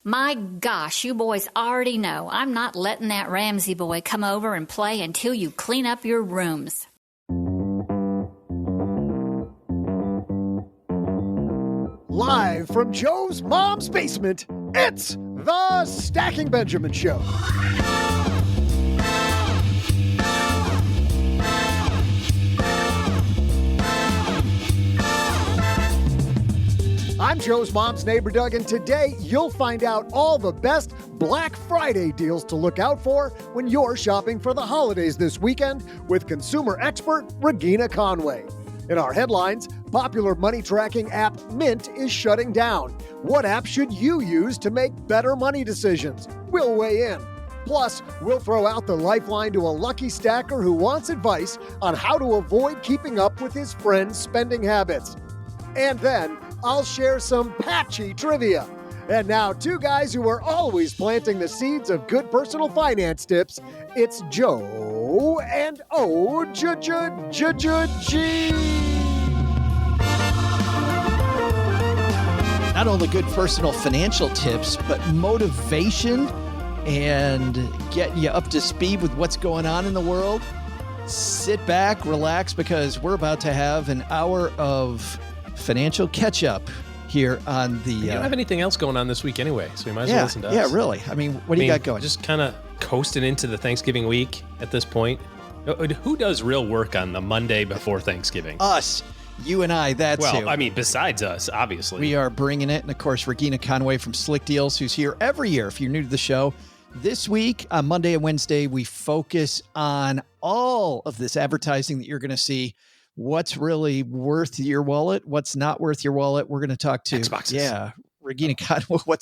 My gosh, you boys already know I'm not letting that Ramsey boy come over and play until you clean up your rooms. Live from Joe's mom's basement, it's the Stacking Benjamin Show. I'm Joe's mom's neighbor, Doug, and today you'll find out all the best Black Friday deals to look out for when you're shopping for the holidays this weekend with consumer expert Regina Conway. In our headlines, popular money tracking app Mint is shutting down. What app should you use to make better money decisions? We'll weigh in. Plus, we'll throw out the lifeline to a lucky stacker who wants advice on how to avoid keeping up with his friends' spending habits. And then, I'll share some patchy trivia. And now, two guys who are always planting the seeds of good personal finance tips. It's Joe and O-G. Not only good personal financial tips, but motivation and getting you up to speed with what's going on in the world. Sit back, relax, because we're about to have an hour of financial catch-up here on the... You don't have anything else going on this week anyway, so you might as well listen to us. Yeah, really. I mean, what do you got going? Just kind of coasting into the Thanksgiving week at this point. Who does real work on the Monday before Thanksgiving? Us. You and I, that's who. Well, I mean, besides us, obviously. We are bringing it. And, of course, Regina Conway from Slickdeals, who's here every year if you're new to the show. This week, on Monday and Wednesday, we focus on all of this advertising that you're going to see. What's really worth your wallet? What's not worth your wallet? We're going to talk to Xboxes. Regina Conway. We're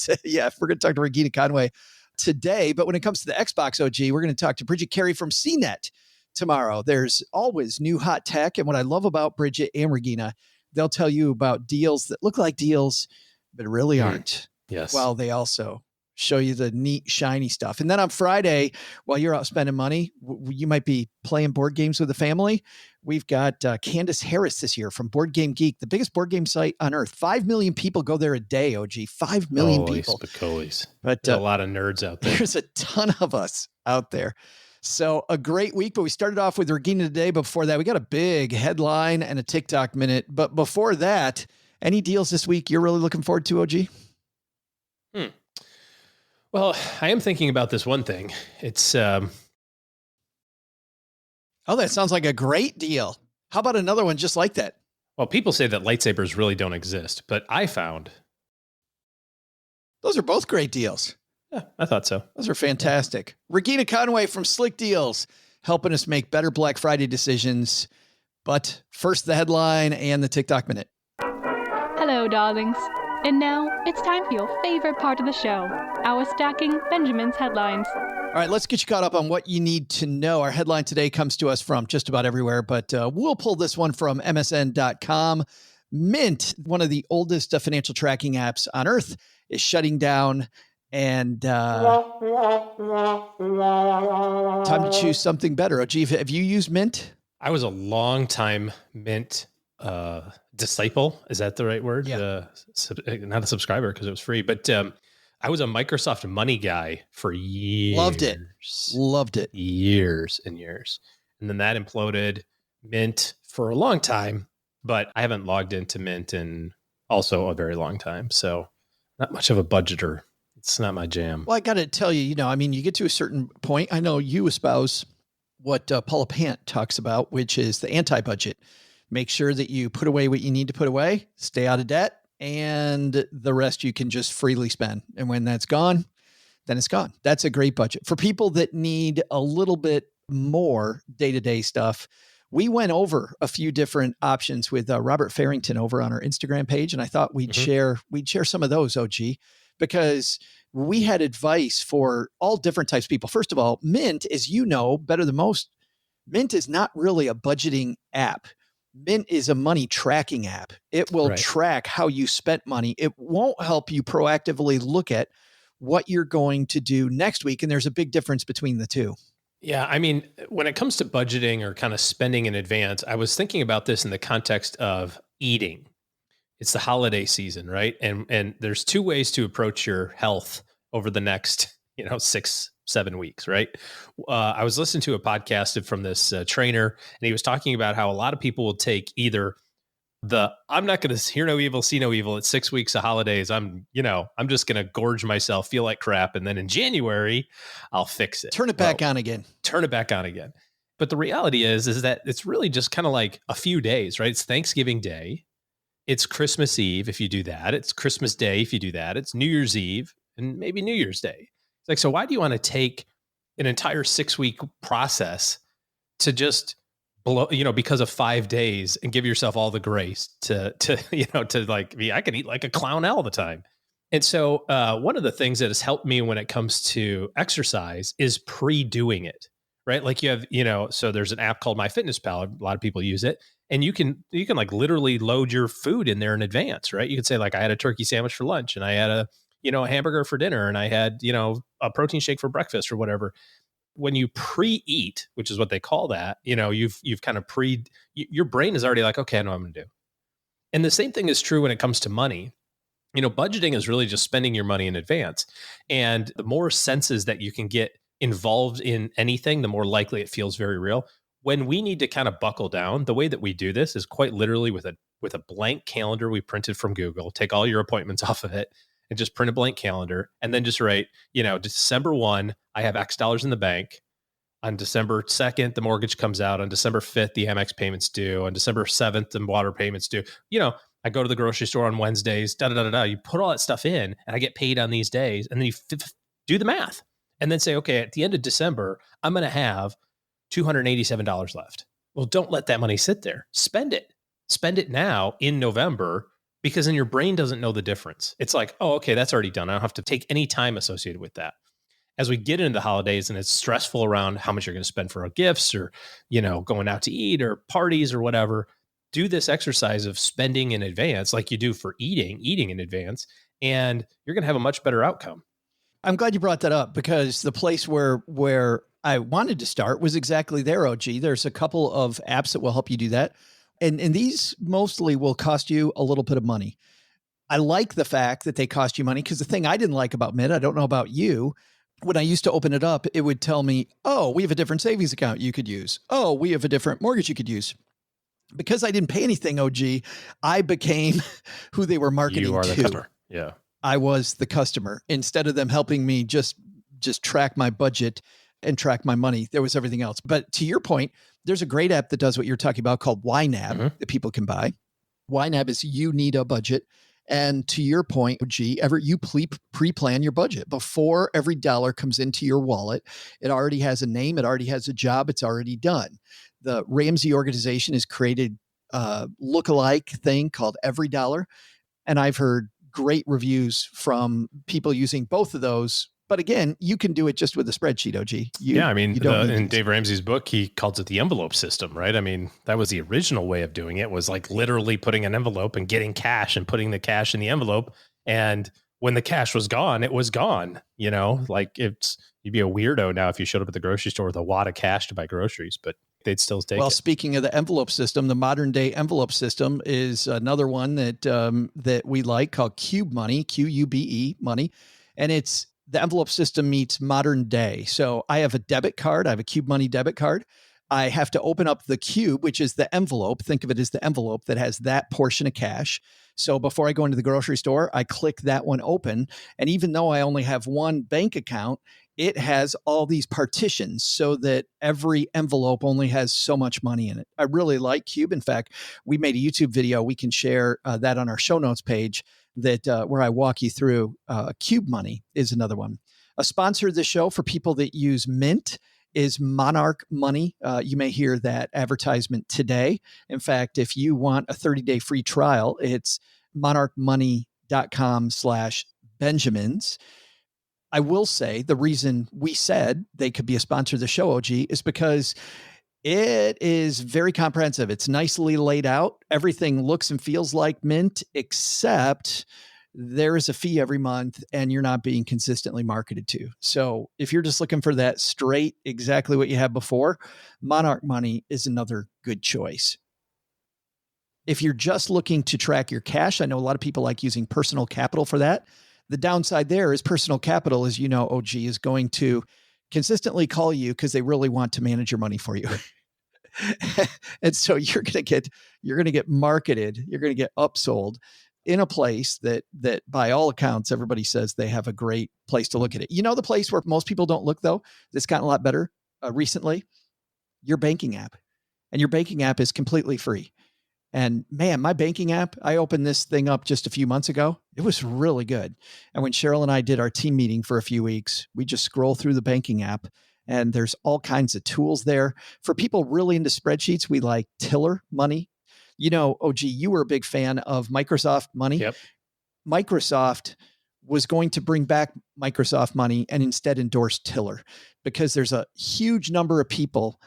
going to talk to Regina Conway today. But when it comes to the Xbox OG, we're going to talk to Bridget Carey from CNET tomorrow. There's always new hot tech. And what I love about Bridget and Regina, they'll tell you about deals that look like deals, but really aren't. Yes. While they also show you the neat, shiny stuff. And then on Friday, while you're out spending money, you might be playing board games with the family. We've got Candace Harris this year from Board Game Geek, the biggest board game site on earth. 5 million people go there a day, OG. 5 million people. But a lot of nerds out there. There's a ton of us out there. So a great week, but we started off with Regina today. Before that, we got a big headline and a TikTok minute. But before that, any deals this week you're really looking forward to, OG? Well, I am thinking about this one thing. It's... Oh, that sounds like a great deal. How about another one just like that? Well, people say that lightsabers really don't exist, but I found... Those are both great deals. Yeah, I thought so. Those are fantastic. Regina Conway from Slickdeals, helping us make better Black Friday decisions. But first, the headline and the TikTok minute. Hello, darlings. And now it's time for your favorite part of the show, our Stacking Benjamin's headlines. All right, let's get you caught up on what you need to know. Our headline today comes to us from just about everywhere, but we'll pull this one from MSN.com. Mint, one of the oldest financial tracking apps on earth, is shutting down. And time to choose something better. OG, have you used Mint? I was a long time Mint disciple. Is that the right word? Yeah. Not a subscriber because it was free, but I was a Microsoft Money guy for years. Loved it. Years and years. And then that imploded. Mint for a long time, but I haven't logged into Mint in also a very long time. So not much of a budgeter. It's not my jam. Well, I got to tell you, you get to a certain point. I know you espouse what Paula Pant talks about, which is the anti-budget. Make sure that you put away what you need to put away, stay out of debt, and the rest you can just freely spend. And when that's gone, then it's gone. That's a great budget. For people that need a little bit more day-to-day stuff, we went over a few different options with Robert Farrington over on our Instagram page, and I thought we'd share some of those, OG, because we had advice for all different types of people. First of all, Mint, as you know better than most, Mint is not really a budgeting app. Mint is a money tracking app. It will track how you spent money. It won't help you proactively look at what you're going to do next week. And there's a big difference between the two. Yeah. I mean, when it comes to budgeting or kind of spending in advance, I was thinking about this in the context of eating. It's the holiday season, right? And there's two ways to approach your health over the next, 6-7 weeks, right? I was listening to a podcast from this trainer, and he was talking about how a lot of people will take either I'm not going to hear no evil, see no evil. It's 6 weeks of holidays. I'm just going to gorge myself, feel like crap. And then in January, I'll fix it. Turn it back on again. But the reality is that it's really just kind of like a few days, right? It's Thanksgiving Day. It's Christmas Eve if you do that. It's Christmas Day if you do that. It's New Year's Eve and maybe New Year's Day. It's like, so why do you want to take an entire 6-week process to just blow, because of 5 days and give yourself all the grace to like I can eat like a clown all the time. And so one of the things that has helped me when it comes to exercise is pre-doing it, right? Like you have, so there's an app called MyFitnessPal. A lot of people use it, and you can like literally load your food in there in advance, right? You could say like, I had a turkey sandwich for lunch, and I had a hamburger for dinner, and I had, a protein shake for breakfast or whatever. When you pre-eat, which is what they call that, you've kind of your brain is already like, okay, I know what I'm going to do. And the same thing is true when it comes to money. Budgeting is really just spending your money in advance. And the more senses that you can get involved in anything, the more likely it feels very real. When we need to kind of buckle down, the way that we do this is quite literally with a blank calendar we printed from Google. Take all your appointments off of it and just print a blank calendar, and then just write, December 1, I have X dollars in the bank. On December 2nd, the mortgage comes out. On December 5th, the Amex payments due. On December 7th, the water payments due. I go to the grocery store on Wednesdays, You put all that stuff in, and I get paid on these days. And then you do the math and then say, okay, at the end of December, I'm going to have $287 left. Well, don't let that money sit there. Spend it. Spend it now in November, because then your brain doesn't know the difference. It's like, oh, okay, that's already done. I don't have to take any time associated with that. As we get into the holidays and it's stressful around how much you're going to spend for gifts or, going out to eat or parties or whatever, do this exercise of spending in advance like you do for eating in advance, and you're going to have a much better outcome. I'm glad you brought that up, because the place where I wanted to start was exactly there, OG. There's a couple of apps that will help you do that. And these mostly will cost you a little bit of money. I like the fact that they cost you money, because the thing I didn't like about Mint, I don't know about you, when I used to open it up, it would tell me, oh, we have a different savings account you could use. Oh, we have a different mortgage you could use. Because I didn't pay anything, OG, I became who they were marketing to. You are the customer. Yeah. I was the customer. Instead of them helping me just track my budget and track my money, there was everything else. But to your point, there's a great app that does what you're talking about called YNAB that people can buy. YNAB is you need a budget. And to your point, OG, you pre-plan your budget before every dollar comes into your wallet. It already has a name. It already has a job. It's already done. The Ramsey organization has created a lookalike thing called Every Dollar. And I've heard great reviews from people using both of those. But again, you can do it just with a spreadsheet, OG. In Dave Ramsey's book, he calls it the envelope system, right? I mean, that was the original way of doing it, was like literally putting an envelope and getting cash and putting the cash in the envelope. And when the cash was gone, it was gone. Like you'd be a weirdo now if you showed up at the grocery store with a wad of cash to buy groceries, but they'd still take it. Well, speaking of the envelope system, the modern day envelope system is another one that we like, called Cube Money, QUBE money. And it's the envelope system meets modern day. So I have a debit card. I have a Cube Money debit card. I have to open up the cube, which is the envelope. Think of it as the envelope that has that portion of cash. So before I go into the grocery store, I click that one open. And even though I only have one bank account, it has all these partitions so that every envelope only has so much money in it. I really like Cube. In fact, we made a YouTube video. We can share that on our show notes page where I walk you through. Cube Money is another one. A sponsor of the show for people that use Mint is Monarch Money. You may hear that advertisement today. In fact, if you want a 30-day free trial, it's monarchmoney.com/Benjamins. I will say the reason we said they could be a sponsor of the show, OG, is because it is very comprehensive. It's nicely laid out. Everything looks and feels like Mint, except there is a fee every month and you're not being consistently marketed to. So if you're just looking for that straight, exactly what you had before, Monarch Money is another good choice. If you're just looking to track your cash, I know a lot of people like using Personal Capital for that. The downside there is Personal Capital, as you know, OG, is going to consistently call you because they really want to manage your money for you. And so you're going to get marketed, you're going to get upsold in a place that by all accounts, everybody says they have a great place to look at it. You know, the place where most people don't look, though, that's gotten a lot better recently, your banking app. And your banking app is completely free. And man, my banking app, I opened this thing up just a few months ago. It was really good. And when Cheryl and I did our team meeting for a few weeks, we just scroll through the banking app and there's all kinds of tools there. For people really into spreadsheets, we like Tiller Money. You know, OG, you were a big fan of Microsoft Money. Yep. Microsoft was going to bring back Microsoft Money and instead endorse Tiller because there's a huge number of people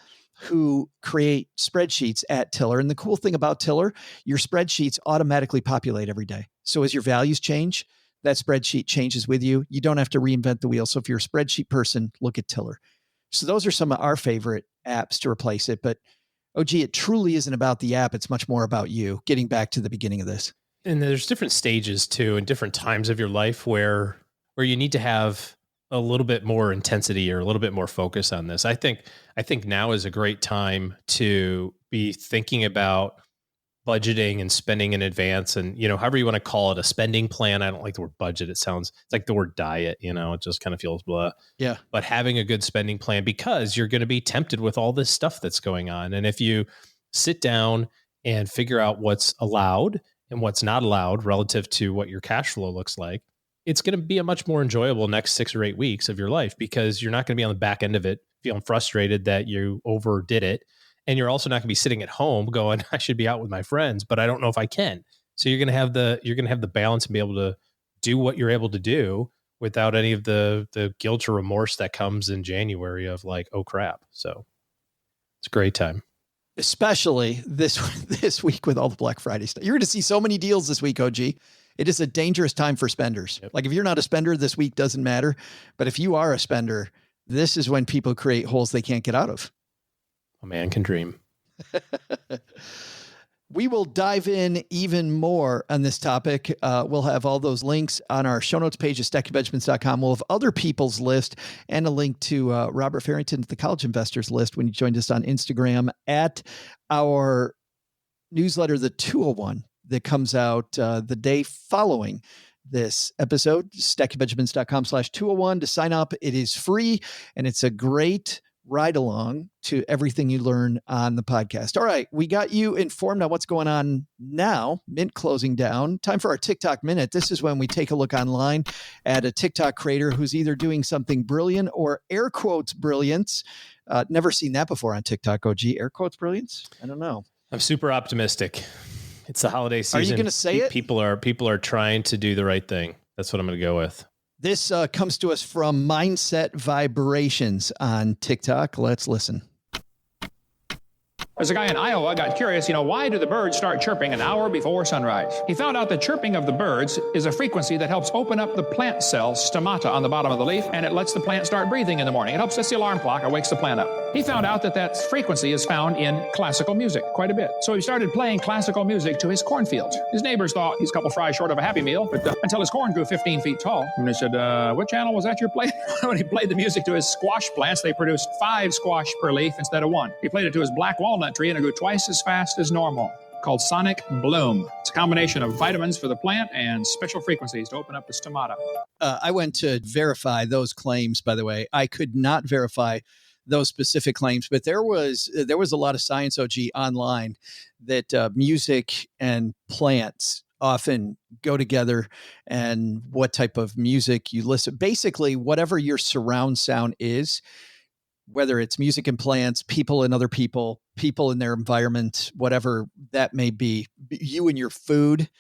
who create spreadsheets at Tiller. And the cool thing about Tiller, your spreadsheets automatically populate every day. So as your values change, that spreadsheet changes with you. You don't have to reinvent the wheel. So if you're a spreadsheet person, look at Tiller. So those are some of our favorite apps to replace it. But OG, it truly isn't about the app. It's much more about you. Getting back to the beginning of this. And there's different stages too, and different times of your life where you need to have a little bit more intensity or a little bit more focus on this. I think now is a great time to be thinking about budgeting and spending in advance, and however you want to call it, a spending plan. I don't like the word budget. It's like the word diet. It just kind of feels blah. Yeah. But having a good spending plan, because you're going to be tempted with all this stuff that's going on, and if you sit down and figure out what's allowed and what's not allowed relative to what your cash flow looks like, it's going to be a much more enjoyable next 6 or 8 weeks of your life, because you're not going to be on the back end of it feeling frustrated that you overdid it. And you're also not going to be sitting at home going, I should be out with my friends, but I don't know if I can. So you're going to have the balance and be able to do what you're able to do without any of the guilt or remorse that comes in January of like, oh crap. So it's a great time. Especially this week with all the Black Friday stuff. You're going to see so many deals this week, OG. It is a dangerous time for spenders. Yep. Like if you're not a spender, this week doesn't matter. But if you are a spender, this is when people create holes they can't get out of. A man can dream. We will dive in even more on this topic. We'll have all those links on our show notes page at stackingbenjamins.com. We'll have other people's list and a link to Robert Farrington's The College Investors list when you joined us on Instagram, at our newsletter, The 201, that comes out the day following this episode, stackingbenjamins.com/201 to sign up. It is free, and it's a great ride along to everything you learn on the podcast. All right, we got you informed on what's going on now. Mint closing down. Time for our TikTok Minute. This is when we take a look online at a TikTok creator who's either doing something brilliant or air quotes brilliance. Never seen that before on TikTok, OG. Air quotes brilliance? I don't know. I'm super optimistic. It's the holiday season. Are you going to say it? People are trying to do the right thing. That's what I'm going to go with. This comes to us from Mindset Vibrations on TikTok. Let's listen. There's a guy in Iowa got curious, why do the birds start chirping an hour before sunrise? He found out the chirping of the birds is a frequency that helps open up the plant cell stomata on the bottom of the leaf, and it lets the plant start breathing in the morning. It helps set the alarm clock and wakes the plant up. He found out that frequency is found in classical music quite a bit. So he started playing classical music to his cornfield. His neighbors thought he's a couple fries short of a Happy Meal, but until his corn grew 15 feet tall. And they said, what channel was that you're playing? When he played the music to his squash plants, they produced 5 squash per leaf instead of 1. He played it to his black walnut tree, and it grew twice as fast as normal. Called Sonic Bloom. It's a combination of vitamins for the plant and special frequencies to open up the stomata. I went to verify those claims, by the way. I could not verify those specific claims, but there was a lot of science, OG, online that music and plants often go together, and what type of music you listen. Basically, whatever your surround sound is, whether it's music and plants, people and other people in their environment, whatever that may be, you and your food,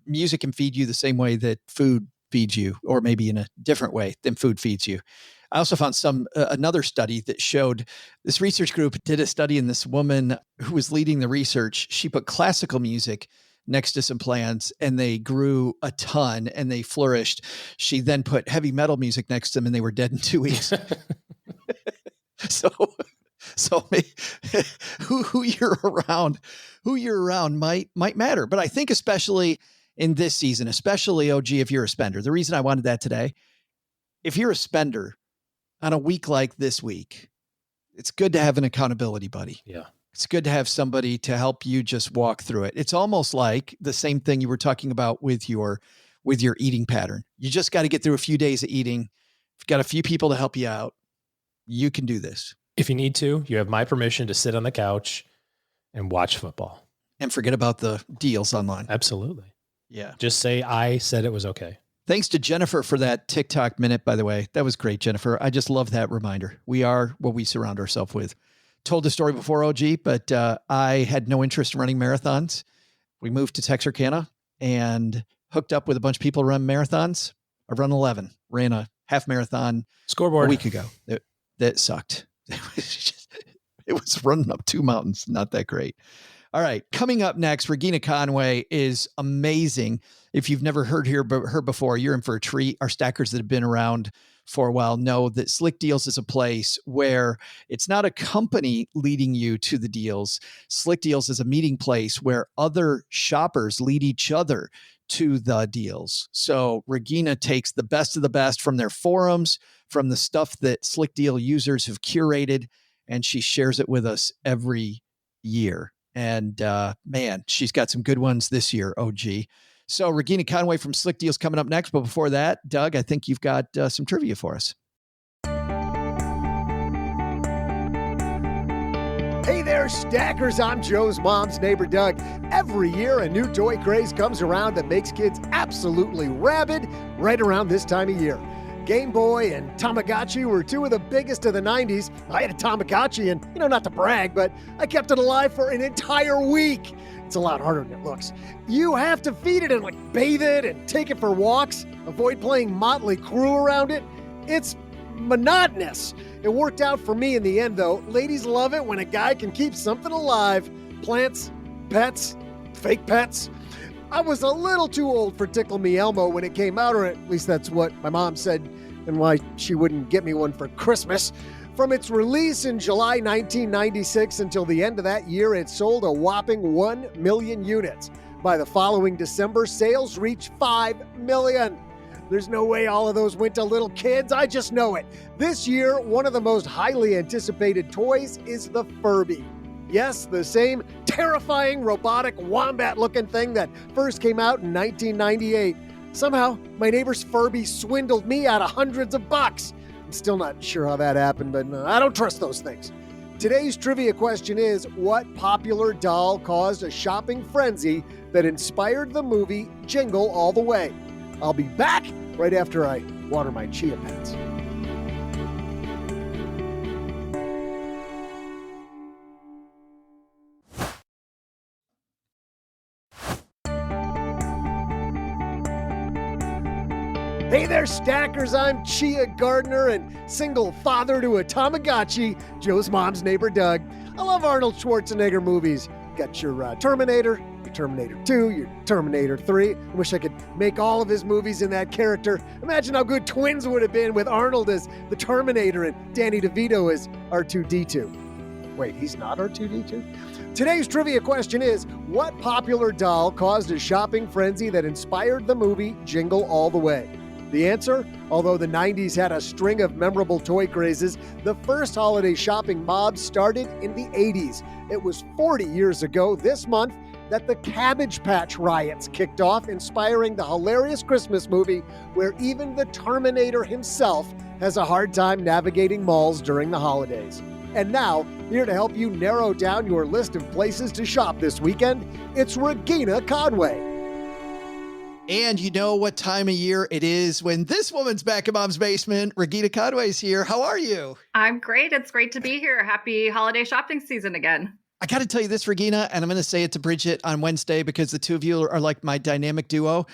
music can feed you the same way that food feeds you, or maybe in a different way than food feeds you. I also found another study that showed, this research group did a study, and this woman who was leading the research, she put classical music next to some plants and they grew a ton and they flourished. She then put heavy metal music next to them and they were dead in 2 weeks. So who you're around might matter. But I think especially in this season, especially OG, if you're a spender. The reason I wanted that today, if you're a spender on a week like this week, it's good to have an accountability buddy. Yeah. It's good to have somebody to help you just walk through it. It's almost like the same thing you were talking about with your eating pattern. You just got to get through a few days of eating. If you've got a few people to help you out, you can do this. If you need to, you have my permission to sit on the couch and watch football. And forget about the deals online. Absolutely. Yeah. Just say I said it was okay. Thanks to Jennifer for that TikTok minute, by the way. That was great, Jennifer. I just love that reminder. We are what we surround ourselves with. Told the story before, OG, but I had no interest in running marathons. We moved to Texarkana and hooked up with a bunch of people run marathons. I run 11, ran a half marathon scoreboard a week ago. That sucked. It was running up 2 mountains. Not that great. All right. Coming up next, Regina Conway is amazing. If you've never heard her before, you're in for a treat. Our stackers that have been around for a while know that Slickdeals is a place where it's not a company leading you to the deals. Slickdeals is a meeting place where other shoppers lead each other to the deals. So Regina takes the best of the best from their forums, from the stuff that Slickdeal users have curated, and she shares it with us every year. And man, she's got some good ones this year, OG. So Regina Conway from Slickdeals coming up next. But before that, Doug, I think you've got some trivia for us. Hey there, stackers. I'm Joe's mom's neighbor, Doug. Every year, a new toy craze comes around that makes kids absolutely rabid right around this time of year. Game Boy and Tamagotchi were two of the biggest of the 90s. I had a Tamagotchi and, not to brag, but I kept it alive for an entire week. It's a lot harder than it looks. You have to feed it and bathe it and take it for walks. Avoid playing Motley Crue around it. It's monotonous. It worked out for me in the end, though. Ladies love it when a guy can keep something alive. Plants, pets, fake pets. I was a little too old for Tickle Me Elmo when it came out, or at least that's what my mom said, and why she wouldn't get me one for Christmas. From its release in July 1996 until the end of that year, it sold a whopping 1 million units. By the following December, sales reached 5 million. There's no way all of those went to little kids. I just know it. This year, one of the most highly anticipated toys is the Furby. Yes, the same terrifying robotic wombat-looking thing that first came out in 1998. Somehow, my neighbor's Furby swindled me out of hundreds of bucks. I'm still not sure how that happened, but I don't trust those things. Today's trivia question is, what popular doll caused a shopping frenzy that inspired the movie Jingle All the Way? I'll be back right after I water my chia pets. Hey there, stackers. I'm Chia Gardner and single father to a Tamagotchi, Joe's mom's neighbor, Doug. I love Arnold Schwarzenegger movies. Got your Terminator, your Terminator 2, your Terminator 3. I wish I could make all of his movies in that character. Imagine how good Twins would have been with Arnold as the Terminator and Danny DeVito as R2-D2. Wait, he's not R2-D2? Today's trivia question is, what popular doll caused a shopping frenzy that inspired the movie Jingle All the Way? The answer? Although the 90s had a string of memorable toy crazes, the first holiday shopping mob started in the 80s. It was 40 years ago this month that the Cabbage Patch riots kicked off, inspiring the hilarious Christmas movie where even the Terminator himself has a hard time navigating malls during the holidays. And now, here to help you narrow down your list of places to shop this weekend, it's Regina Conway. And you know what time of year it is when this woman's back in Mom's Basement. Regina Conway's here. How are you? I'm great. It's great to be here. Happy holiday shopping season again. I got to tell you this, Regina, and I'm going to say it to Bridget on Wednesday because the two of you are like my dynamic duo.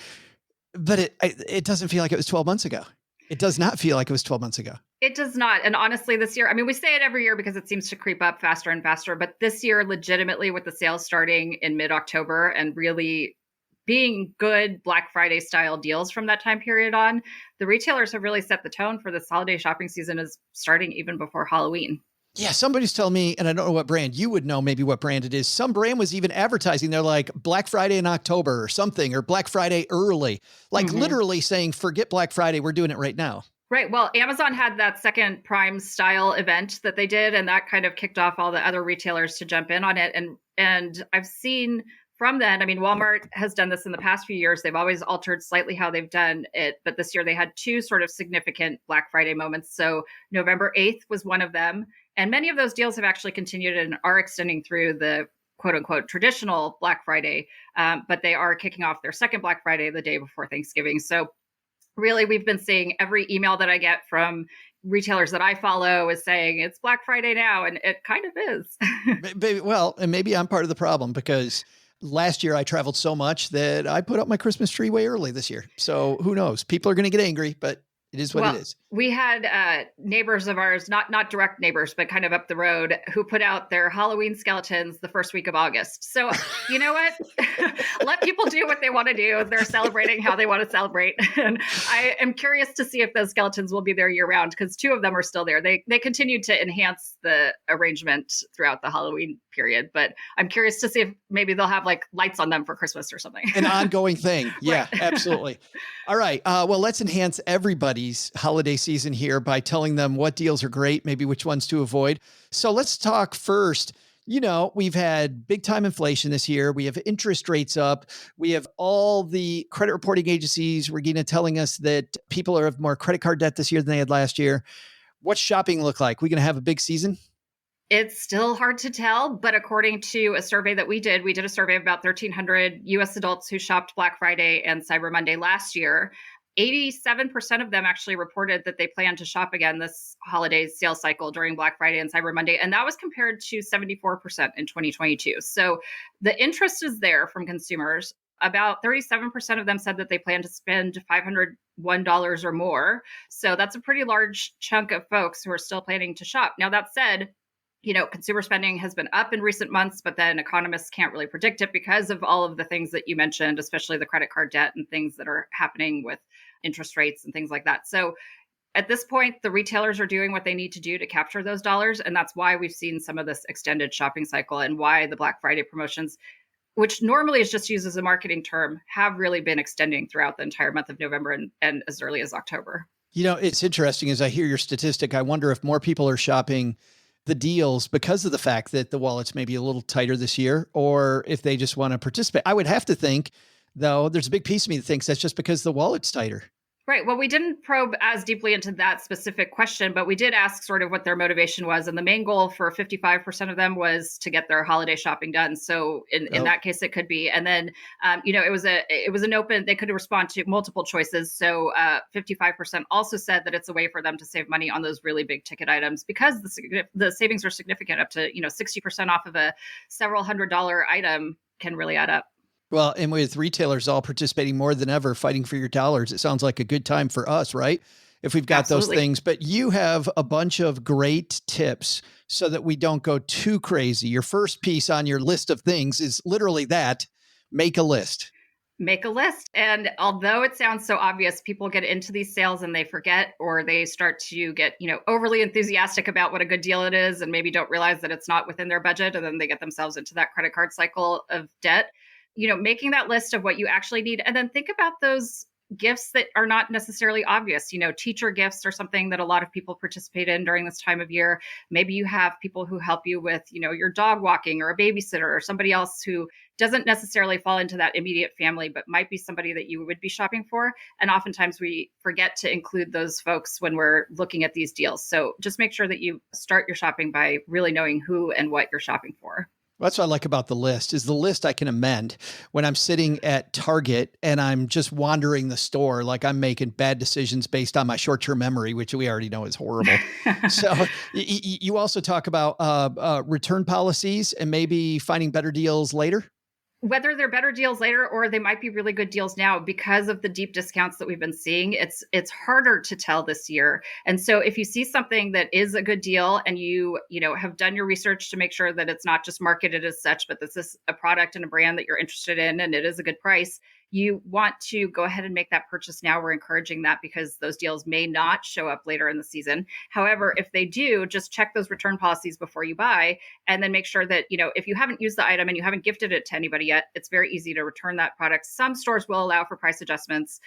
But it doesn't feel like it was 12 months ago. It does not feel like it was 12 months ago. It does not. And honestly, this year, we say it every year because it seems to creep up faster and faster. But this year, legitimately, with the sales starting in mid-October and really being good Black Friday style deals from that time period on, the retailers have really set the tone for this holiday shopping season is starting even before Halloween. Yeah, somebody's telling me, and I don't know what brand, you would know maybe what brand it is. Some brand was even advertising. They're like Black Friday in October or something, or Black Friday early, like literally saying, forget Black Friday. We're doing it right now. Right. Well, Amazon had that second Prime style event that they did, and that kind of kicked off all the other retailers to jump in on it. And I've seen from then, I mean, Walmart has done this in the past few years. They've always altered slightly how they've done it. But this year they had two sort of significant Black Friday moments. So November 8th was one of them. And many of those deals have actually continued and are extending through the quote unquote traditional Black Friday. But they are kicking off their second Black Friday the day before Thanksgiving. So really, we've been seeing every email that I get from retailers that I follow is saying it's Black Friday now. And it kind of is. Well, and maybe I'm part of the problem because last year I traveled so much that I put up my Christmas tree way early this year. So who knows? People are going to get angry, but it is what it is. We had neighbors of ours, not direct neighbors, but kind of up the road, who put out their Halloween skeletons the first week of August. So you know what? Let people do what they want to do. They're celebrating how they want to celebrate. And I am curious to see if those skeletons will be there year round, because two of them are still there. They continued to enhance the arrangement throughout the Halloween period. But I'm curious to see if maybe they'll have like lights on them for Christmas or something. An ongoing thing. Yeah, right. Absolutely. All right. Well, let's enhance everybody's holiday season here by telling them what deals are great, maybe which ones to avoid. So let's talk first. You know, we've had big time inflation this year. We have interest rates up. We have all the credit reporting agencies, Regina, telling us that people have more credit card debt this year than they had last year. What's shopping look like? We going to have a big season? It's still hard to tell, but according to a survey that we did a survey of about 1,300 U.S. adults who shopped Black Friday and Cyber Monday last year. 87% of them actually reported that they plan to shop again this holiday sales cycle during Black Friday and Cyber Monday. And that was compared to 74% in 2022. So the interest is there from consumers. About 37% of them said that they plan to spend $501 or more. So that's a pretty large chunk of folks who are still planning to shop. Now, that said, you know, consumer spending has been up in recent months, but then economists can't really predict it because of all of the things that you mentioned, especially the credit card debt and things that are happening with interest rates and things like that. So at this point, the retailers are doing what they need to do to capture those dollars. And that's why we've seen some of this extended shopping cycle and why the Black Friday promotions, which normally is just used as a marketing term, have really been extending throughout the entire month of November and as early as October. You know, it's interesting as I hear your statistic, I wonder if more people are shopping the deals because of the fact that the wallets may be a little tighter this year, or if they just want to participate. I would have to think, though, there's a big piece of me that thinks that's just because the wallet's tighter. Right. Well, we didn't probe as deeply into that specific question, but we did ask sort of what their motivation was. And the main goal for 55% of them was to get their holiday shopping done. So in that case, it could be. And then, you know, it was an open, they could respond to multiple choices. So 55% also said that it's a way for them to save money on those really big ticket items because the savings are significant, up to, you know, 60% off of a several $100 item can really add up. Well, and with retailers all participating more than ever, fighting for your dollars, it sounds like a good time for us, right? If we've got those things, but you have a bunch of great tips so that we don't go too crazy. Your first piece on your list of things is literally that: make a list. Make a list. And although it sounds so obvious, people get into these sales and they forget, or they start to get, you know, overly enthusiastic about what a good deal it is and maybe don't realize that it's not within their budget. And then they get themselves into that credit card cycle of debt. You know, making that list of what you actually need, and then think about those gifts that are not necessarily obvious. You know, teacher gifts are something that a lot of people participate in during this time of year. Maybe you have people who help you with, you know, your dog walking, or a babysitter, or somebody else who doesn't necessarily fall into that immediate family, but might be somebody that you would be shopping for. And oftentimes we forget to include those folks when we're looking at these deals. So just make sure that you start your shopping by really knowing who and what you're shopping for. That's what I like about the list, is the list I can amend when I'm sitting at Target and I'm just wandering the store, like I'm making bad decisions based on my short-term memory, which we already know is horrible. So you also talk about return policies and maybe finding better deals later. Whether they're better deals later or they might be really good deals now, because of the deep discounts that we've been seeing, it's harder to tell this year. And so if you see something that is a good deal and you know, have done your research to make sure that it's not just marketed as such, but this is a product and a brand that you're interested in and it is a good price, you want to go ahead and make that purchase now. We're encouraging that because those deals may not show up later in the season. However, if they do, just check those return policies before you buy, and then make sure that, if you haven't used the item and you haven't gifted it to anybody yet, it's very easy to return that product. Some stores will allow for price adjustments.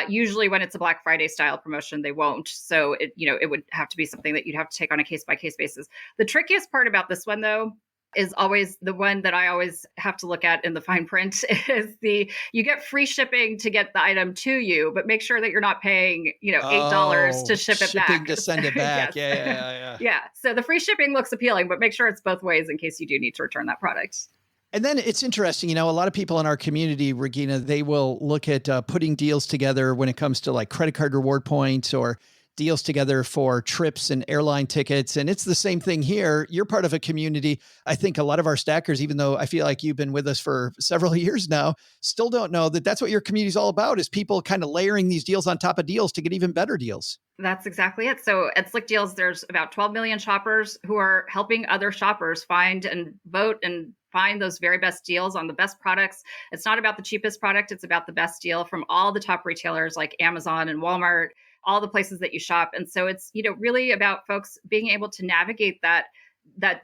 Usually when it's a Black Friday style promotion, they won't. So it would have to be something that you'd have to take on a case by case basis. The trickiest part about this one, though, is always the one that I always have to look at in the fine print is you get free shipping to get the item to you, but make sure that you're not paying, $8 to ship it back. Shipping to send it back. Yes. Yeah. Yeah. So the free shipping looks appealing, but make sure it's both ways in case you do need to return that product. And then it's interesting, a lot of people in our community, Regina, they will look at putting deals together when it comes to like credit card reward points or deals together for trips and airline tickets. And it's the same thing here. You're part of a community. I think a lot of our stackers, even though I feel like you've been with us for several years now, still don't know that that's what your community is all about, is people kind of layering these deals on top of deals to get even better deals. That's exactly it. So at Slickdeals, there's about 12 million shoppers who are helping other shoppers find and vote and find those very best deals on the best products. It's not about the cheapest product. It's about the best deal from all the top retailers like Amazon and Walmart, all the places that you shop. And so it's, really about folks being able to navigate that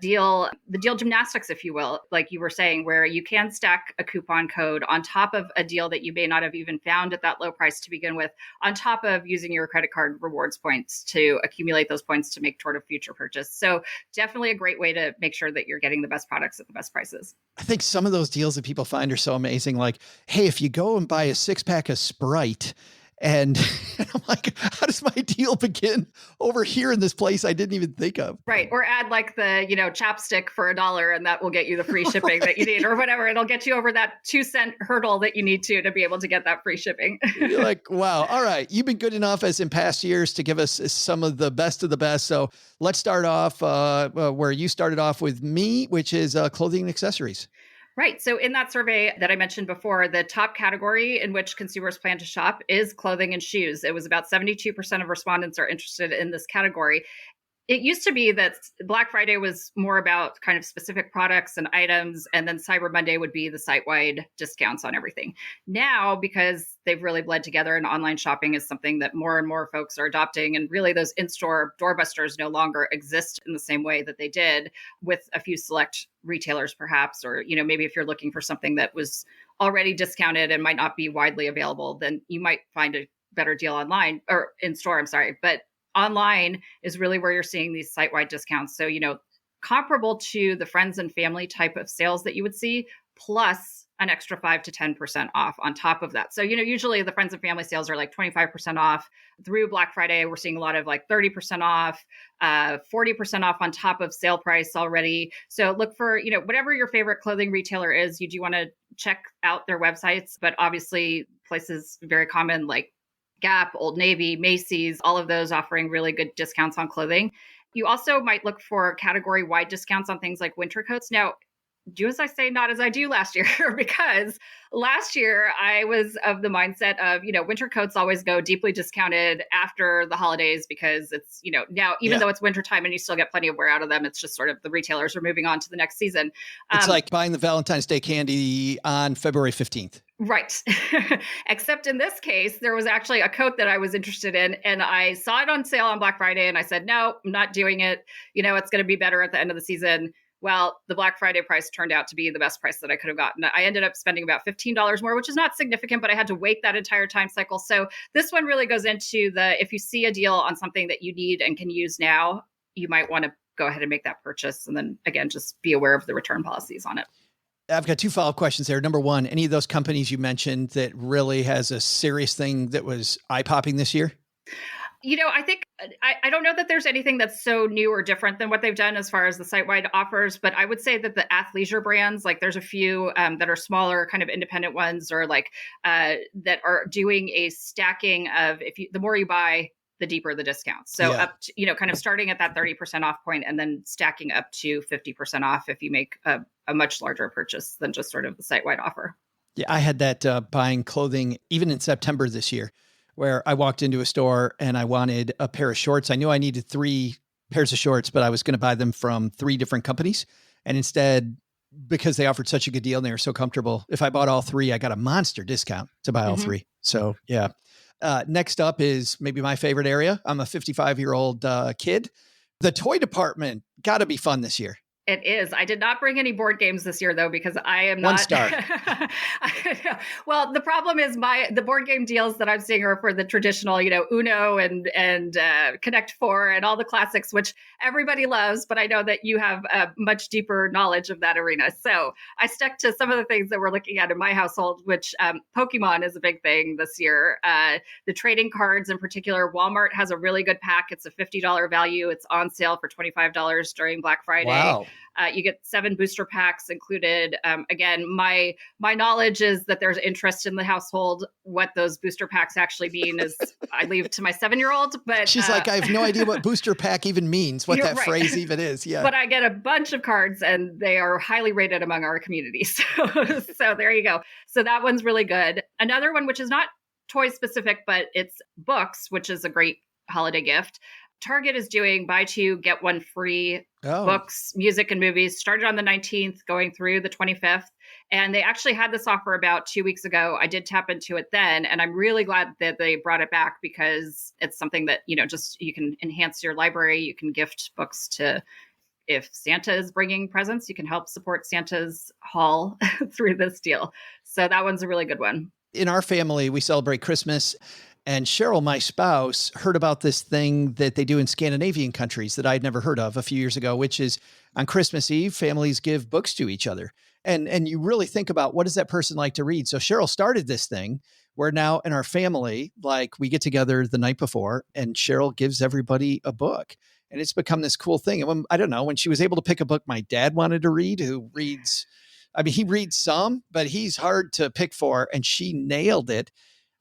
deal, the deal gymnastics, if you will, like you were saying, where you can stack a coupon code on top of a deal that you may not have even found at that low price to begin with, on top of using your credit card rewards points to accumulate those points to make toward a future purchase. So definitely a great way to make sure that you're getting the best products at the best prices. I think some of those deals that people find are so amazing. Like, hey, if you go and buy a 6-pack of Sprite, and I'm like, how does my deal begin over here in this place I didn't even think of? Right. Or add like the, chapstick for $1 and that will get you the free shipping that you need or whatever. It'll get you over that 2-cent hurdle that you need to be able to get that free shipping. You're like, wow. All right. You've been good enough as in past years to give us some of the best. So let's start off where you started off with me, which is clothing and accessories. Right. So in that survey that I mentioned before, the top category in which consumers plan to shop is clothing and shoes. It was about 72% of respondents are interested in this category. It used to be that Black Friday was more about kind of specific products and items, and then Cyber Monday would be the site-wide discounts on everything. Now, because they've really bled together and online shopping is something that more and more folks are adopting, and really those in-store doorbusters no longer exist in the same way that they did, with a few select retailers perhaps, or maybe if you're looking for something that was already discounted and might not be widely available, then you might find a better deal online or in store, but online is really where you're seeing these site-wide discounts. So, comparable to the friends and family type of sales that you would see, plus an extra 5 to 10% off on top of that. So, usually the friends and family sales are like 25% off. Through Black Friday, we're seeing a lot of like 30% off, 40% off on top of sale price already. So look for, whatever your favorite clothing retailer is, you do want to check out their websites, but obviously places very common like Gap, Old Navy, Macy's, all of those offering really good discounts on clothing. You also might look for category-wide discounts on things like winter coats. Now, do as I say, not as I do last year, because last year I was of the mindset of, winter coats always go deeply discounted after the holidays because it's, now, even though it's wintertime and you still get plenty of wear out of them, it's just sort of the retailers are moving on to the next season. It's like buying the Valentine's Day candy on February 15th. Right. Except in this case, there was actually a coat that I was interested in, and I saw it on sale on Black Friday and I said, no, I'm not doing it. It's going to be better at the end of the season. Well, the Black Friday price turned out to be the best price that I could have gotten. I ended up spending about $15 more, which is not significant, but I had to wait that entire time cycle. So this one really goes into if you see a deal on something that you need and can use now, you might want to go ahead and make that purchase. And then again, just be aware of the return policies on it. I've got 2 follow-up questions there. Number one, any of those companies you mentioned that really has a serious thing that was eye-popping this year? I think I don't know that there's anything that's so new or different than what they've done as far as the site-wide offers, but I would say that the athleisure brands, like there's a few that are smaller, kind of independent ones, or like that are doing a stacking of the more you buy, the deeper the discount. So up to, kind of starting at that 30% off point and then stacking up to 50% off if you make a much larger purchase than just sort of the site-wide offer. Yeah, I had that buying clothing even in September this year, where I walked into a store and I wanted a pair of shorts. I knew I needed 3 pairs of shorts, but I was going to buy them from 3 different companies. And instead, because they offered such a good deal and they were so comfortable. If I bought all three, I got a monster discount to buy all three. So yeah. Next up is maybe my favorite area. I'm a 55-year-old kid. The toy department got to be fun this year. It is. I did not bring any board games this year, though, because I am One not. star. Well, the problem is the board game deals that I'm seeing are for the traditional, Uno and Connect Four and all the classics, which everybody loves. But I know that you have a much deeper knowledge of that arena. So I stuck to some of the things that we're looking at in my household, which Pokemon is a big thing this year. The trading cards in particular, Walmart has a really good pack. It's a $50 value. It's on sale for $25 during Black Friday. Wow. You get 7 booster packs included. Again, my knowledge is that there's interest in the household. What those booster packs actually mean is I leave to my 7-year-old. But she's like, I have no idea what booster pack even means, what that phrase even is. Yeah. But I get a bunch of cards and they are highly rated among our community. So there you go. So that one's really good. Another one, which is not toy specific, but it's books, which is a great holiday gift. Target is doing buy 2, get 1 free books, music, and movies. Started on the 19th, going through the 25th. And they actually had this offer about 2 weeks ago. I did tap into it then. And I'm really glad that they brought it back because it's something that, just you can enhance your library. You can gift books to, if Santa is bringing presents, you can help support Santa's haul through this deal. So that one's a really good one. In our family, we celebrate Christmas. And Cheryl, my spouse, heard about this thing that they do in Scandinavian countries that I'd never heard of a few years ago, which is on Christmas Eve, families give books to each other. And you really think about, what does that person like to read? So Cheryl started this thing where now in our family, like, we get together the night before and Cheryl gives everybody a book. And it's become this cool thing. And when she was able to pick a book my dad wanted to read, who reads, he reads some, but he's hard to pick for, and she nailed it.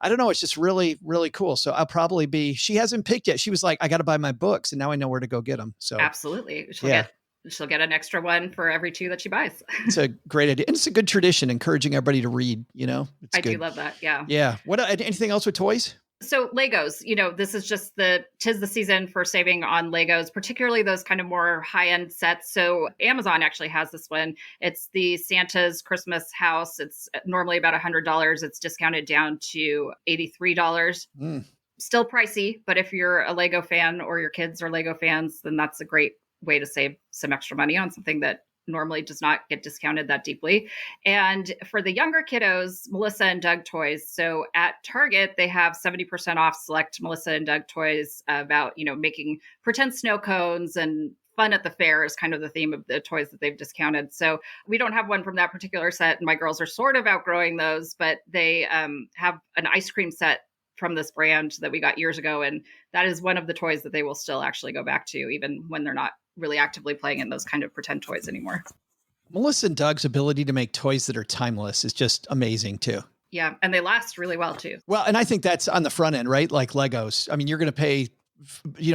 I don't know. It's just really, really cool. So I'll probably she hasn't picked yet. She was like, I got to buy my books, and now I know where to go get them. So absolutely. She'll get an extra one for every 2 that she buys. It's a great idea. And it's a good tradition, encouraging everybody to read, It's I good. do love that. Yeah. Yeah. Anything else with toys? So Legos, this is just tis the season for saving on Legos, particularly those kind of more high-end sets. So Amazon actually has this one. It's the Santa's Christmas house. It's normally about $100. It's discounted down to $83. Still pricey, but if you're a Lego fan or your kids are Lego fans, then that's a great way to save some extra money on something that normally does not get discounted that deeply. And for the younger kiddos, Melissa and Doug toys. So at Target, they have 70% off select Melissa and Doug toys about, making pretend snow cones and fun at the fair is kind of the theme of the toys that they've discounted. So we don't have one from that particular set. And my girls are sort of outgrowing those, but they have an ice cream set from this brand that we got years ago. And that is one of the toys that they will still actually go back to, even when they're not really actively playing in those kind of pretend toys anymore. Melissa and Doug's ability to make toys that are timeless is just amazing too. Yeah. And they last really well too. Well, and I think that's on the front end, right? Like Legos. You're going to pay,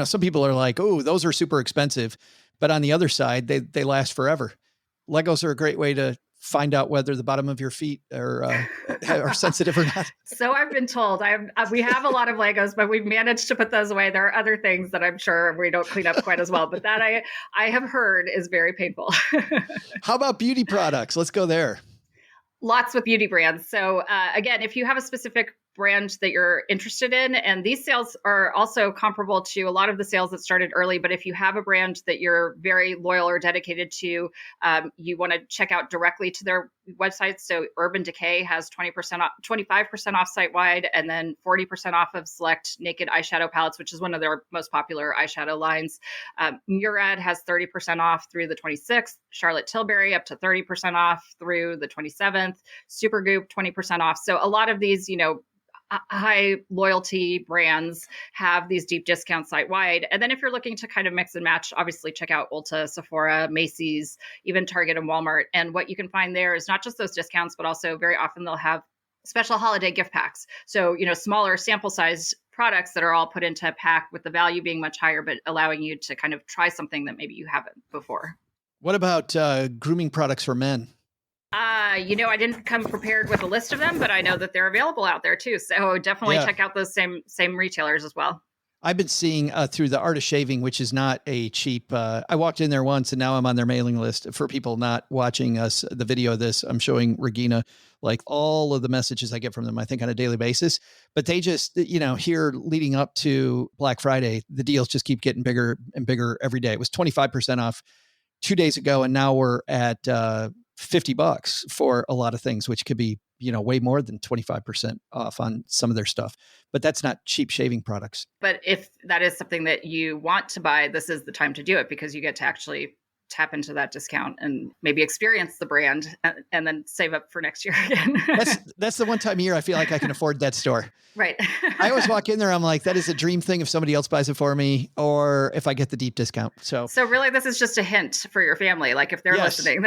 some people are like, oh, those are super expensive. But on the other side, they last forever. Legos are a great way to find out whether the bottom of your feet are sensitive or not. So I've been told. We have a lot of Legos, but we've managed to put those away. There are other things that I'm sure we don't clean up quite as well, but that I have heard is very painful. How about beauty products? Let's go there. Lots with beauty brands. So again, if you have a specific brand that you're interested in, and these sales are also comparable to a lot of the sales that started early, but if you have a brand that you're very loyal or dedicated to, you want to check out directly to their websites. So Urban Decay has 20% off, 25% off site-wide, and then 40% off of select naked eyeshadow palettes, which is one of their most popular eyeshadow lines. Murad has 30% off through the 26th. Charlotte Tilbury up to 30% off through the 27th. Supergoop 20% off. So a lot of these, high loyalty brands have these deep discounts site wide. And then if you're looking to kind of mix and match, obviously check out Ulta, Sephora, Macy's, even Target and Walmart. And what you can find there is not just those discounts, but also very often they'll have special holiday gift packs. So, smaller sample size products that are all put into a pack with the value being much higher, but allowing you to kind of try something that maybe you haven't before. What about grooming products for men? I didn't come prepared with a list of them, but I know that they're available out there too. So definitely check out those same retailers as well. I've been seeing through the Art of Shaving, which is not a cheap, I walked in there once and now I'm on their mailing list. For people not watching us, the video of this, I'm showing Regina, like all of the messages I get from them, I think on a daily basis, but they just, here leading up to Black Friday, the deals just keep getting bigger and bigger every day. It was 25% off 2 days ago. And now we're at $50 for a lot of things, which could be, way more than 25% off on some of their stuff, but that's not cheap shaving products. But if that is something that you want to buy, this is the time to do it because you get to actually tap into that discount and maybe experience the brand and then save up for next year again. That's the one time a year I feel like I can afford that store. Right. I always walk in there. I'm like, that is a dream thing if somebody else buys it for me or if I get the deep discount. So really this is just a hint for your family. Like if they're listening.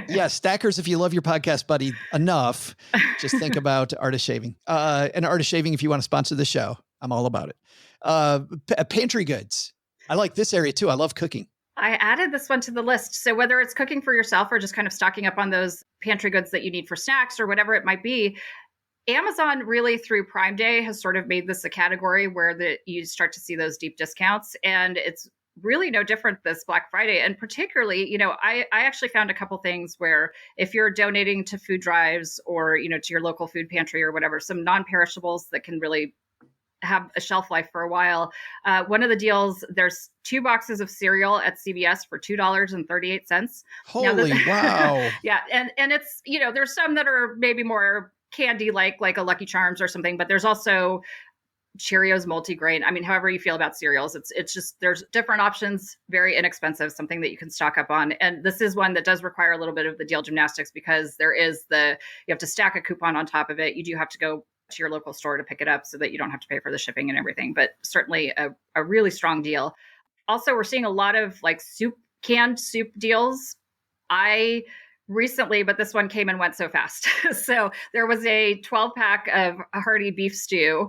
Yes. Stackers, if you love your podcast buddy enough, just think about Art of Shaving. And Art of Shaving, if you want to sponsor the show, I'm all about it. Pantry goods. I like this area too. I love cooking. I added this one to the list. So whether it's cooking for yourself or just kind of stocking up on those pantry goods that you need for snacks or whatever it might be, Amazon really through Prime Day has sort of made this a category where you start to see those deep discounts. And it's really no different this Black Friday. And particularly, I actually found a couple things where if you're donating to food drives or, to your local food pantry or whatever, some non-perishables that can really have a shelf life for a while. One of the deals, there's 2 boxes of cereal at CVS for $2.38. Holy wow. Yeah. And it's, there's some that are maybe more candy like a Lucky Charms or something, but there's also Cheerios multigrain. I mean, however you feel about cereals, it's just, there's different options, very inexpensive, something that you can stock up on. And this is one that does require a little bit of the deal gymnastics because you have to stack a coupon on top of it. You do have to go to your local store to pick it up so that you don't have to pay for the shipping and everything, but certainly a really strong deal. Also, we're seeing a lot of like canned soup deals. I recently, but this one came and went so fast. So there was a 12-pack of hearty beef stew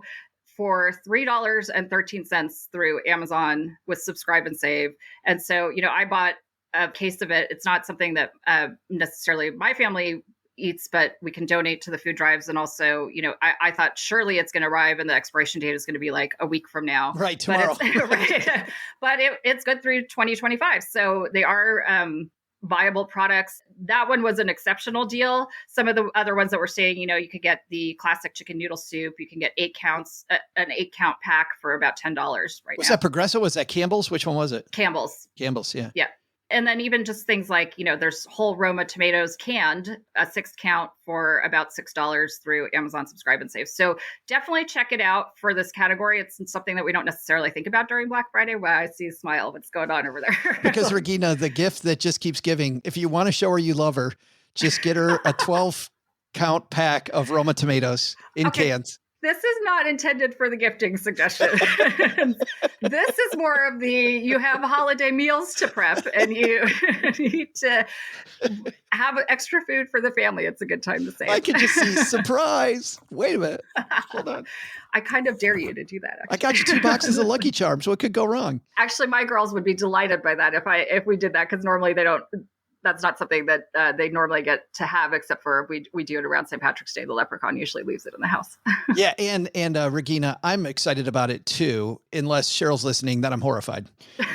for $3.13 through Amazon with Subscribe and Save. And so, I bought a case of it. It's not something that necessarily my family eats, but we can donate to the food drives. And also, I thought surely it's going to arrive and the expiration date is going to be like a week from now. Right. Tomorrow. But it's good through 2025. So they are viable products. That one was an exceptional deal. Some of the other ones that we're seeing, you could get the classic chicken noodle soup. You can get 8 counts, an 8-count pack for about $10 right now. Was that Progresso? Was that Campbell's? Which one was it? Campbell's. Yeah. Yeah. And then even just things like, there's whole Roma tomatoes canned, a 6-count for about $6 through Amazon Subscribe and Save. So definitely check it out for this category. It's something that we don't necessarily think about during Black Friday. Wow, I see a smile. What's going on over there? Because Regina, the gift that just keeps giving, if you want to show her you love her, just get her a 12-count pack of Roma tomatoes in cans. This is not intended for the gifting suggestion. This is more of you have holiday meals to prep and you need to have extra food for the family. It's a good time to say I can just see surprise. Wait a minute. Hold on. I kind of dare you to do that. Actually. I got you 2 boxes of Lucky Charms. What could go wrong? Actually, my girls would be delighted by that if we did that, because normally they don't. That's not something that they normally get to have, except for we do it around St. Patrick's Day. The leprechaun usually leaves it in the house. Yeah. And Regina, I'm excited about it too, unless Cheryl's listening, that I'm horrified.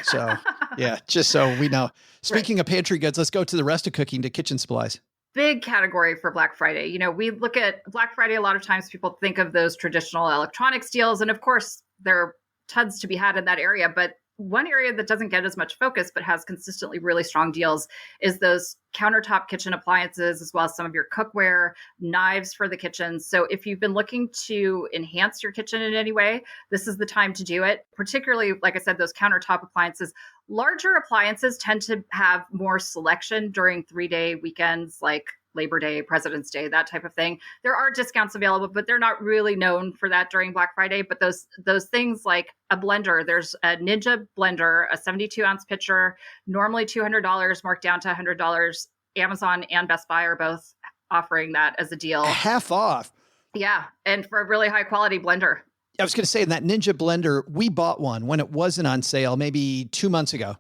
So yeah, just so we know. Speaking of pantry goods, let's go to the rest of cooking, to kitchen supplies. Big category for Black Friday. We look at Black Friday, a lot of times people think of those traditional electronics deals. And of course, there are tons to be had in that area, but one area that doesn't get as much focus but has consistently really strong deals is those countertop kitchen appliances, as well as some of your cookware, knives for the kitchen. So if you've been looking to enhance your kitchen in any way, this is the time to do it. Particularly, like I said, those countertop appliances. Larger appliances tend to have more selection during 3-day weekends like Labor Day, President's Day, that type of thing. There are discounts available, but they're not really known for that during Black Friday. But those things like a blender, there's a Ninja blender, a 72-ounce pitcher, normally $200, marked down to $100. Amazon and Best Buy are both offering that as a deal. Half off. Yeah. And for a really high quality blender. I was going to say, that Ninja blender, we bought one when it wasn't on sale, maybe 2 months ago.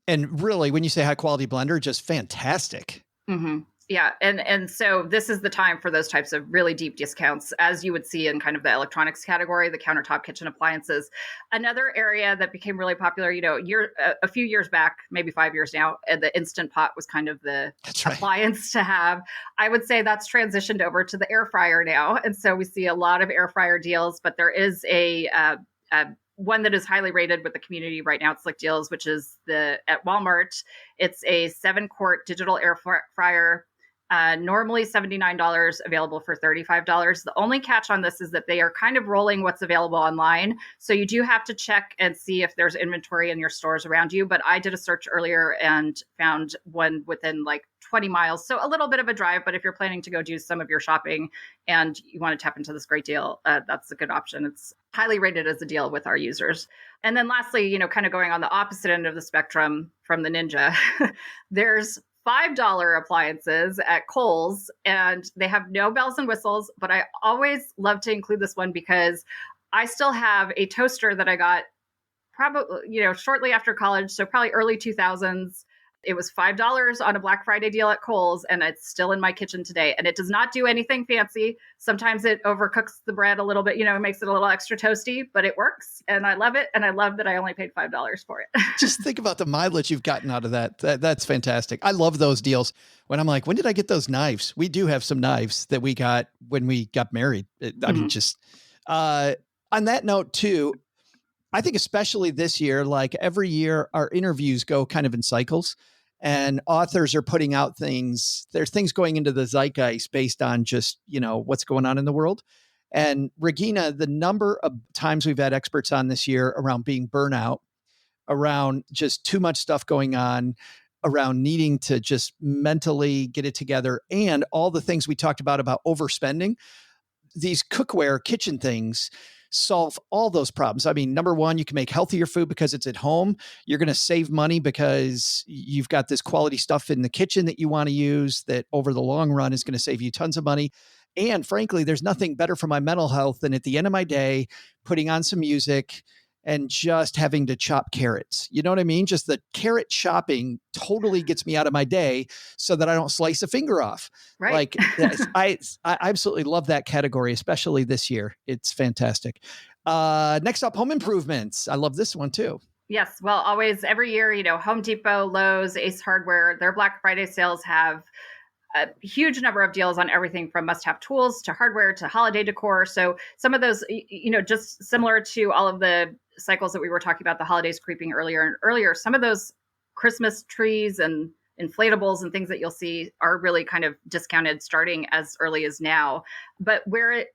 And really, when you say high quality blender, just fantastic. Mm-hmm. Yeah. And so this is the time for those types of really deep discounts, as you would see in kind of the electronics category, the countertop kitchen appliances. Another area that became really popular, a few years back, maybe 5 years now, the Instant Pot was kind of the appliance to have. I would say that's transitioned over to the air fryer now. And so we see a lot of air fryer deals, but there is a one that is highly rated with the community right now at Slickdeals, which is at Walmart. It's a 7-quart digital air fryer. Normally $79, available for $35. The only catch on this is that they are kind of rolling what's available online. So you do have to check and see if there's inventory in your stores around you. But I did a search earlier and found one within like 20 miles. So a little bit of a drive, but if you're planning to go do some of your shopping and you want to tap into this great deal, that's a good option. It's highly rated as a deal with our users. And then lastly, kind of going on the opposite end of the spectrum from the Ninja, there's $5 appliances at Kohl's, and they have no bells and whistles, but I always love to include this one because I still have a toaster that I got probably, shortly after college. So probably early 2000s. It was $5 on a Black Friday deal at Kohl's, and it's still in my kitchen today. And it does not do anything fancy. Sometimes it overcooks the bread a little bit, it makes it a little extra toasty, but it works. And I love it. And I love that I only paid $5 for it. Just think about the mileage you've gotten out of that. That's fantastic. I love those deals. When I'm like, when did I get those knives? We do have some knives that we got when we got married. I mean, just on that note too, I think especially this year, like every year, our interviews go kind of in cycles. And authors are putting out things. There's things going into the zeitgeist based on just, what's going on in the world. And Regina, the number of times we've had experts on this year around being burnout, around just too much stuff going on, around needing to just mentally get it together, and all the things we talked about overspending, these cookware kitchen things solve all those problems. I mean, number one, you can make healthier food because it's at home. You're going to save money because you've got this quality stuff in the kitchen that you want to use that over the long run is going to save you tons of money. And frankly, there's nothing better for my mental health than at the end of my day, putting on some music and just having to chop carrots. You know what I mean? Just the carrot chopping totally gets me out of my day so that I don't slice a finger off. Right. Like I absolutely love that category, especially this year. It's fantastic. Next up, home improvements. I love this one too. Yes. Well, always every year, Home Depot, Lowe's, Ace Hardware, their Black Friday sales have a huge number of deals on everything from must-have tools to hardware to holiday decor. So some of those, just similar to all of the cycles that we were talking about, the holidays creeping earlier and earlier, some of those Christmas trees and inflatables and things that you'll see are really kind of discounted starting as early as now. But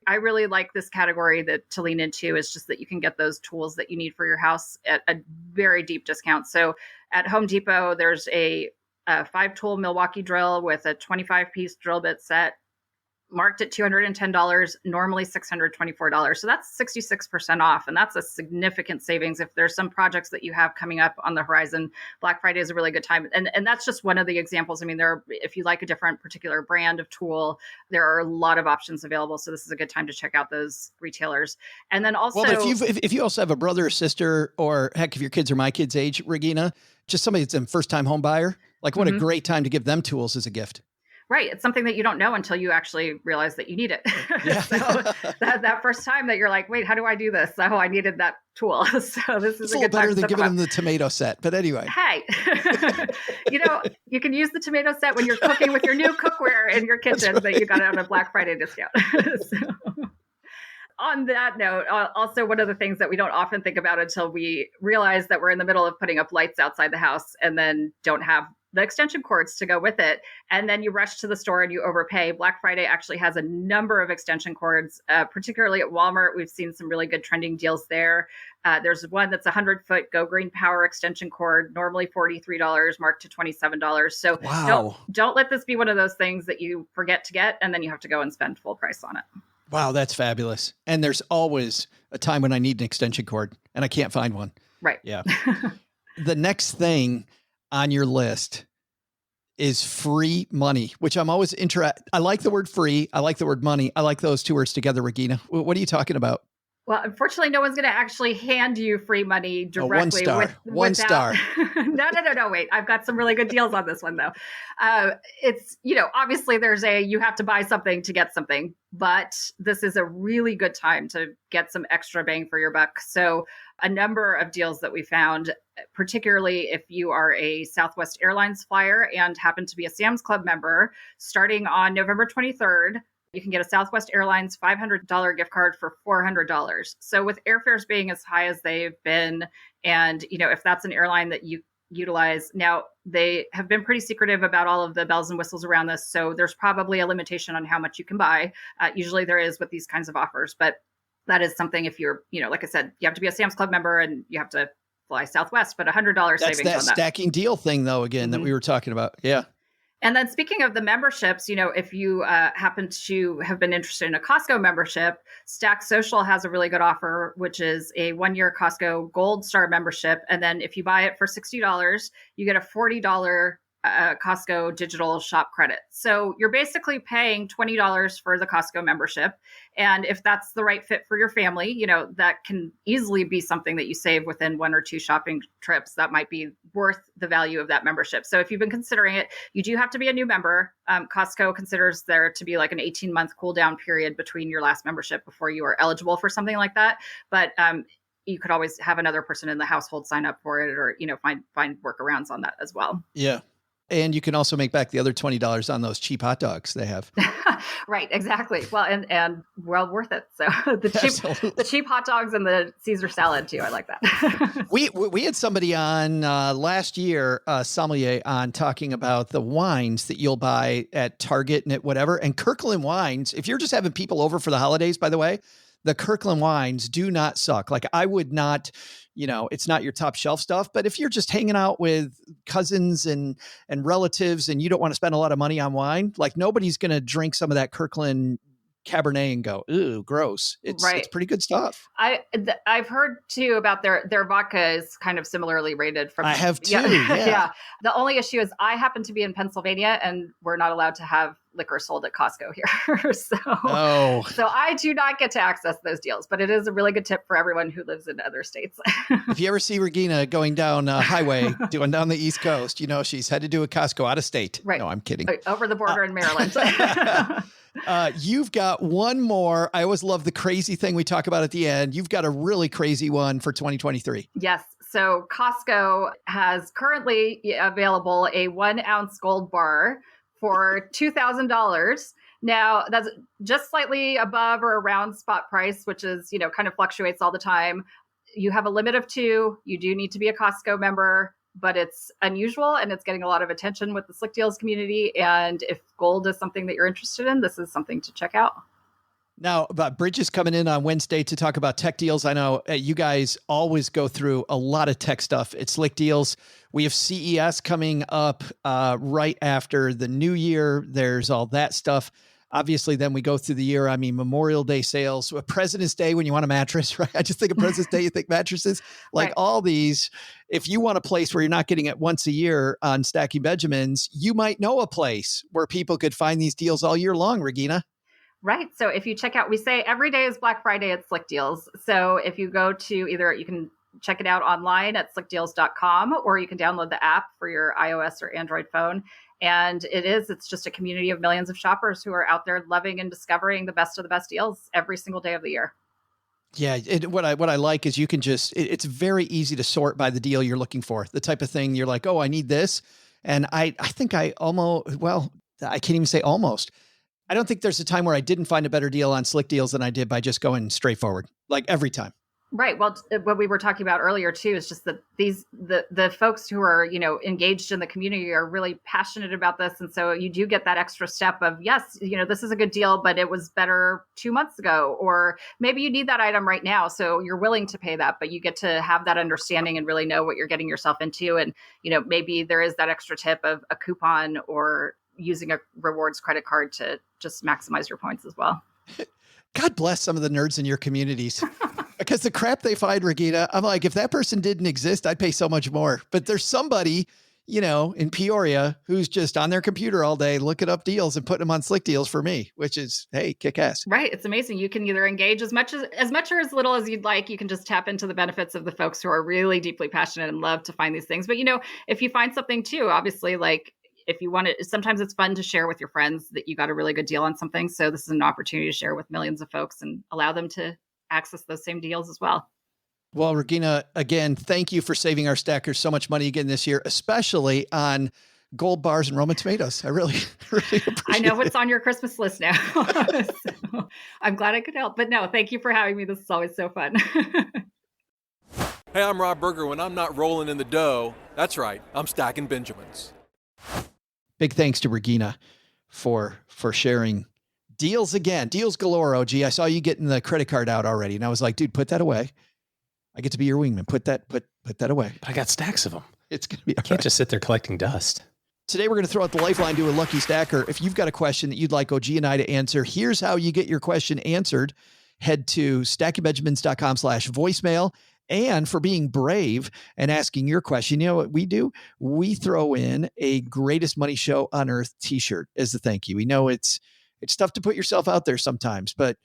I really like this category to lean into is just that you can get those tools that you need for your house at a very deep discount. So at Home Depot, there's a 5-tool Milwaukee drill with a 25-piece drill bit set marked at $210, normally $624. So that's 66% off. And that's a significant savings. If there's some projects that you have coming up on the horizon, Black Friday is a really good time. And that's just one of the examples. I mean, if you like a different particular brand of tool, there are a lot of options available. So this is a good time to check out those retailers. And then also, well, if you also have a brother or sister, or heck, if your kids are my kids' age, Regina, just somebody that's a first-time home buyer, like what a great time to give them tools as a gift. Right. It's something that you don't know until you actually realize that you need it. Yeah. So that first time that you're like, wait, how do I do this? Oh, I needed that tool. So this is it's a little better than giving them the tomato set. But anyway. Hey, you can use the tomato set when you're cooking with your new cookware in your kitchen that you got on a Black Friday discount. On that note, also one of the things that we don't often think about until we realize that we're in the middle of putting up lights outside the house and then don't have the extension cords to go with it. And then you rush to the store and you overpay. Black Friday actually has a number of extension cords, particularly at Walmart. We've seen some really good trending deals there. There's one that's 100-foot Go Green Power extension cord, normally $43, marked to $27. So wow. Don't let this be one of those things that you forget to get and then you have to go and spend full price on it. Wow, that's fabulous. And there's always a time when I need an extension cord and I can't find one. Right. Yeah. The next thing on your list is free money, which I'm always interested. I like the word free. I like the word money. I like those two words together, Regina. What are you talking about? Well, unfortunately, no one's going to actually hand you free money directly. One star. No. Wait, I've got some really good deals on this one, though. It's, obviously you have to buy something to get something, but this is a really good time to get some extra bang for your buck. So a number of deals that we found, particularly if you are a Southwest Airlines flyer and happen to be a Sam's Club member, starting on November 23rd, you can get a Southwest Airlines $500 gift card for $400. So with airfares being as high as they've been, and if that's an airline that you utilize now, they have been pretty secretive about all of the bells and whistles around this. So there's probably a limitation on how much you can buy. Usually there is with these kinds of offers, but that is something if you're, like I said, you have to be a Sam's Club member and you have to fly Southwest, but $100 savings on that. That's that stacking deal thing though, again, that we were talking about. Yeah. And then speaking of the memberships, if you happen to have been interested in a Costco membership, Stack Social has a really good offer, which is a 1-year Costco Gold Star membership. And then if you buy it for $60, you get a $40 Costco digital shop credit. So you're basically paying $20 for the Costco membership. And if that's the right fit for your family, that can easily be something that you save within 1 or 2 shopping trips. That might be worth the value of that membership. So if you've been considering it, you do have to be a new member. Costco considers there to be like an 18-month cool down period between your last membership before you are eligible for something like that. But you could always have another person in the household sign up for it, or, find workarounds on that as well. Yeah. And you can also make back the other $20 on those cheap hot dogs they have. Right, exactly. Well, and well worth it. So the cheap hot dogs and the Caesar salad too. I like that. we had somebody on last year, sommelier, on talking about the wines that you'll buy at Target and at whatever. And Kirkland wines, if you're just having people over for the holidays, by the way, the Kirkland wines do not suck. Like I would not, it's not your top shelf stuff, but if you're just hanging out with cousins and relatives and you don't want to spend a lot of money on wine, like nobody's going to drink some of that Kirkland Cabernet and go, ooh, gross. It's pretty good stuff. I've heard too about their vodka is kind of similarly rated from. I have too. Yeah. The only issue is I happen to be in Pennsylvania and we're not allowed to have liquor sold at Costco here. So I do not get to access those deals, but it is a really good tip for everyone who lives in other states. If you ever see Regina going down a highway, doing down the East Coast, she's headed to a Costco out of state. Right. No, I'm kidding. Over the border in Maryland. You've got one more. I always love the crazy thing we talk about at the end. You've got a really crazy one for 2023. Yes. So Costco has currently available a 1-ounce gold bar for $2,000. Now that's just slightly above or around spot price, which is, kind of fluctuates all the time. You have a limit of 2. You do need to be a Costco member, but it's unusual and it's getting a lot of attention with the Slickdeals community. And if gold is something that you're interested in, this is something to check out. Now, Bridge is coming in on Wednesday to talk about tech deals. I know you guys always go through a lot of tech stuff at Slickdeals. We have CES coming up right after the new year. There's all that stuff. Obviously, then we go through the year. I mean, Memorial Day sales, President's Day when you want a mattress, right? I just think of President's Day, you think mattresses. Like right. All these, if you want a place where you're not getting it once a year on Stacking Benjamins, you might know a place where people could find these deals all year long, Regina. Right. So if you check out, we say every day is Black Friday at Slickdeals. So if you go to you can check it out online at slickdeals.com, or you can download the app for your iOS or Android phone. And it's just a community of millions of shoppers who are out there loving and discovering the best of the best deals every single day of the year. Yeah. What I like is you can it's very easy to sort by the deal you're looking for, the type of thing you're like, oh, I need this. And I think I can't even say almost. I don't think there's a time where I didn't find a better deal on Slickdeals than I did by just going straight forward, like every time. Right. Well, what we were talking about earlier, too, is just that the folks who are, engaged in the community are really passionate about this. And so you do get that extra step of, yes, this is a good deal, but it was better 2 months ago, or maybe you need that item right now. So you're willing to pay that, but you get to have that understanding and really know what you're getting yourself into. And, maybe there is that extra tip of a coupon or using a rewards credit card to just maximize your points as well. God bless some of the nerds in your communities. Because the crap they find, Regina, I'm like, if that person didn't exist, I'd pay so much more. But there's somebody in Peoria who's just on their computer all day looking up deals and putting them on Slickdeals for me, which is, hey, kick ass. Right. It's amazing. You can either engage as much or as little as you'd like. You can just tap into the benefits of the folks who are really deeply passionate and love to find these things. But, if you find something too, obviously, like if you want it, sometimes it's fun to share with your friends that you got a really good deal on something. So this is an opportunity to share with millions of folks and allow them to access those same deals as well. Well, Regina, again, thank you for saving our stackers so much money again this year, especially on Gold bars and Roman tomatoes. I really, really appreciate it. I know what's on your Christmas list now. So I'm glad I could help. But no, thank you for having me. This is always so fun. Hey, I'm Rob Berger. When I'm not rolling in the dough, that's right, I'm stacking Benjamins. Big thanks to Regina for sharing deals again. Deals galore, OG. I saw you getting the credit card out already, and I was like, dude, put that away. I get to be your wingman. Put that away. But I got stacks of them. It's going to be all I can't right. just sit there collecting dust. Today, we're going to throw out the lifeline to a lucky stacker. If you've got a question that you'd like OG and I to answer, here's how you get your question answered. Head to stackingbenjamins.com/voicemail. And for being brave and asking your question, you know what we do? We throw in a Greatest Money Show on Earth t-shirt as a thank you. We know it's tough to put yourself out there sometimes, but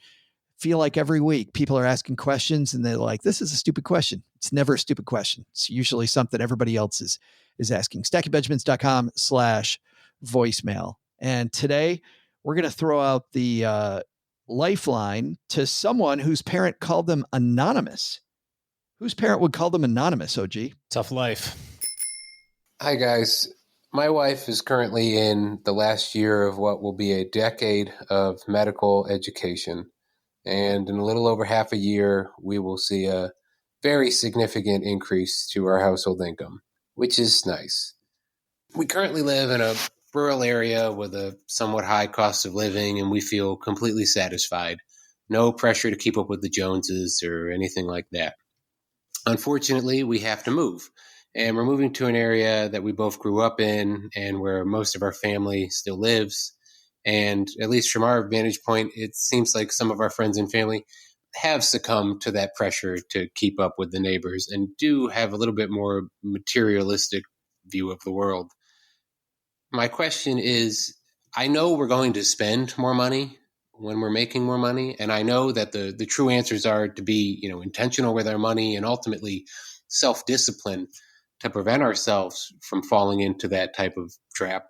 feel like every week people are asking questions and they're like, this is a stupid question. It's never a stupid question. It's usually something everybody else is asking. stackingbenjamins.com/voicemail. And today we're going to throw out the lifeline to someone whose parent called them anonymous. Whose parent would call them anonymous, OG? Tough life. Hi, guys. My wife is currently in the last year of what will be a decade of medical education. And in a little over half a year, we will see a very significant increase to our household income, which is nice. We currently live in a rural area with a somewhat high cost of living, and we feel completely satisfied. No pressure to keep up with the Joneses or anything like that. Unfortunately, we have to move, and we're moving to an area that we both grew up in and where most of our family still lives. And at least from our vantage point, it seems like some of our friends and family have succumbed to that pressure to keep up with the neighbors and do have a little bit more materialistic view of the world. My question is, I know we're going to spend more money when we're making more money. And I know that the true answers are to be, intentional with our money and ultimately self-discipline to prevent ourselves from falling into that type of trap.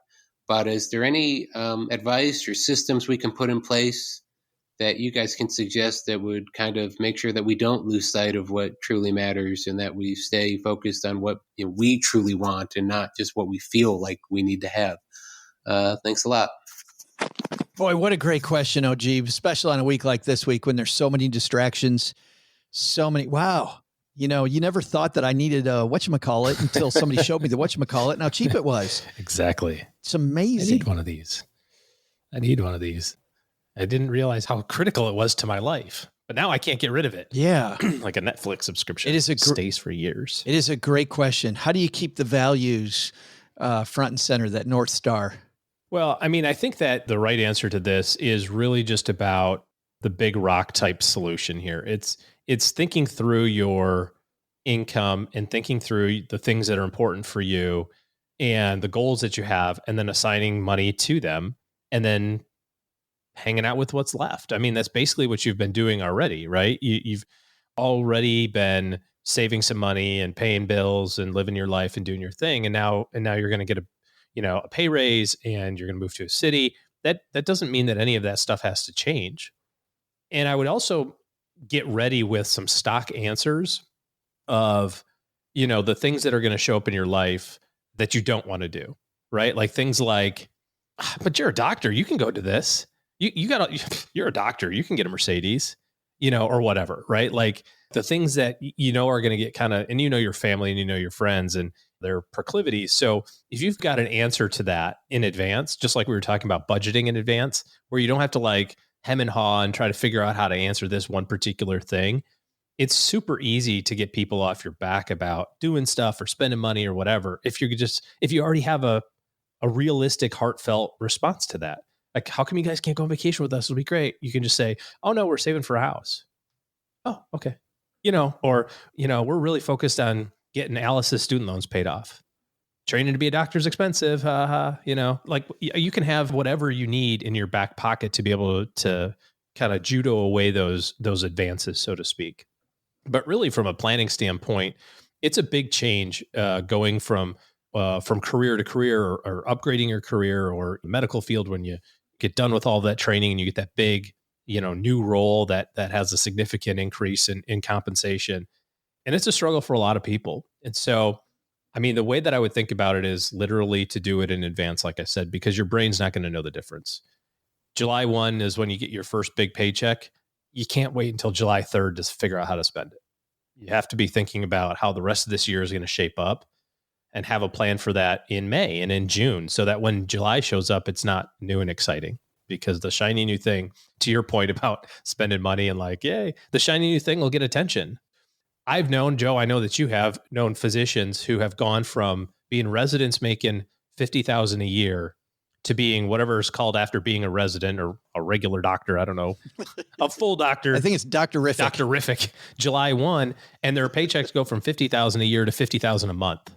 But is there any advice or systems we can put in place that you guys can suggest that would kind of make sure that we don't lose sight of what truly matters and that we stay focused on what we truly want and not just what we feel like we need to have? Thanks a lot. Boy, what a great question, OG, especially on a week like this week when there's so many distractions, so many. Wow. You never thought that I needed a whatchamacallit until somebody showed me the whatchamacallit and how cheap it was. Exactly. It's amazing. I need one of these. I didn't realize how critical it was to my life, but now I can't get rid of it. Yeah. Like a Netflix subscription. It stays for years. It is a great question. How do you keep the values front and center, that North Star? Well, I think that the right answer to this is really just about the big rock type solution here. It's thinking through your income and thinking through the things that are important for you and the goals that you have, and then assigning money to them and then hanging out with what's left. That's basically what you've been doing already, right? You've already been saving some money and paying bills and living your life and doing your thing. And now you're going to get a pay raise and you're going to move to a city. That doesn't mean that any of that stuff has to change. And I would also get ready with some stock answers of, the things that are going to show up in your life that you don't want to do, right? Like things like, but you're a doctor, you can go to this. You're a doctor, you can get a Mercedes, or whatever, right? Like the things that are going to get kind of, and your family and your friends and their proclivities. So if you've got an answer to that in advance, just like we were talking about budgeting in advance, where you don't have to like hem and haw and try to figure out how to answer this one particular thing, it's super easy to get people off your back about doing stuff or spending money or whatever. If you already have a realistic, heartfelt response to that. Like, how come you guys can't go on vacation with us? It'll be great. You can just say, oh no, we're saving for a house. Oh, okay. Or, we're really focused on getting Alice's student loans paid off. training to be a doctor is expensive. Like you can have whatever you need in your back pocket to be able to kind of judo away those advances, so to speak. But really, from a planning standpoint, it's a big change going from career to career, or upgrading your career, or medical field when you get done with all that training and you get that big, new role that has a significant increase in compensation. And it's a struggle for a lot of people. And so, I mean, the way that I would think about it is literally to do it in advance, like I said, because your brain's not going to know the difference. July 1 is when you get your first big paycheck. You can't wait until July 3rd to figure out how to spend it. You have to be thinking about how the rest of this year is going to shape up and have a plan for that in May and in June, so that when July shows up, it's not new and exciting, because the shiny new thing, to your point about spending money and like, yay, the shiny new thing will get attention. I've known, Joe, I know that you have known physicians who have gone from being residents making $50,000 a year to being whatever is called after being a resident or a regular doctor. I don't know, a full doctor. I think it's Dr-rific. Dr-rific, July 1, and their paychecks go from $50,000 a year to $50,000 a month.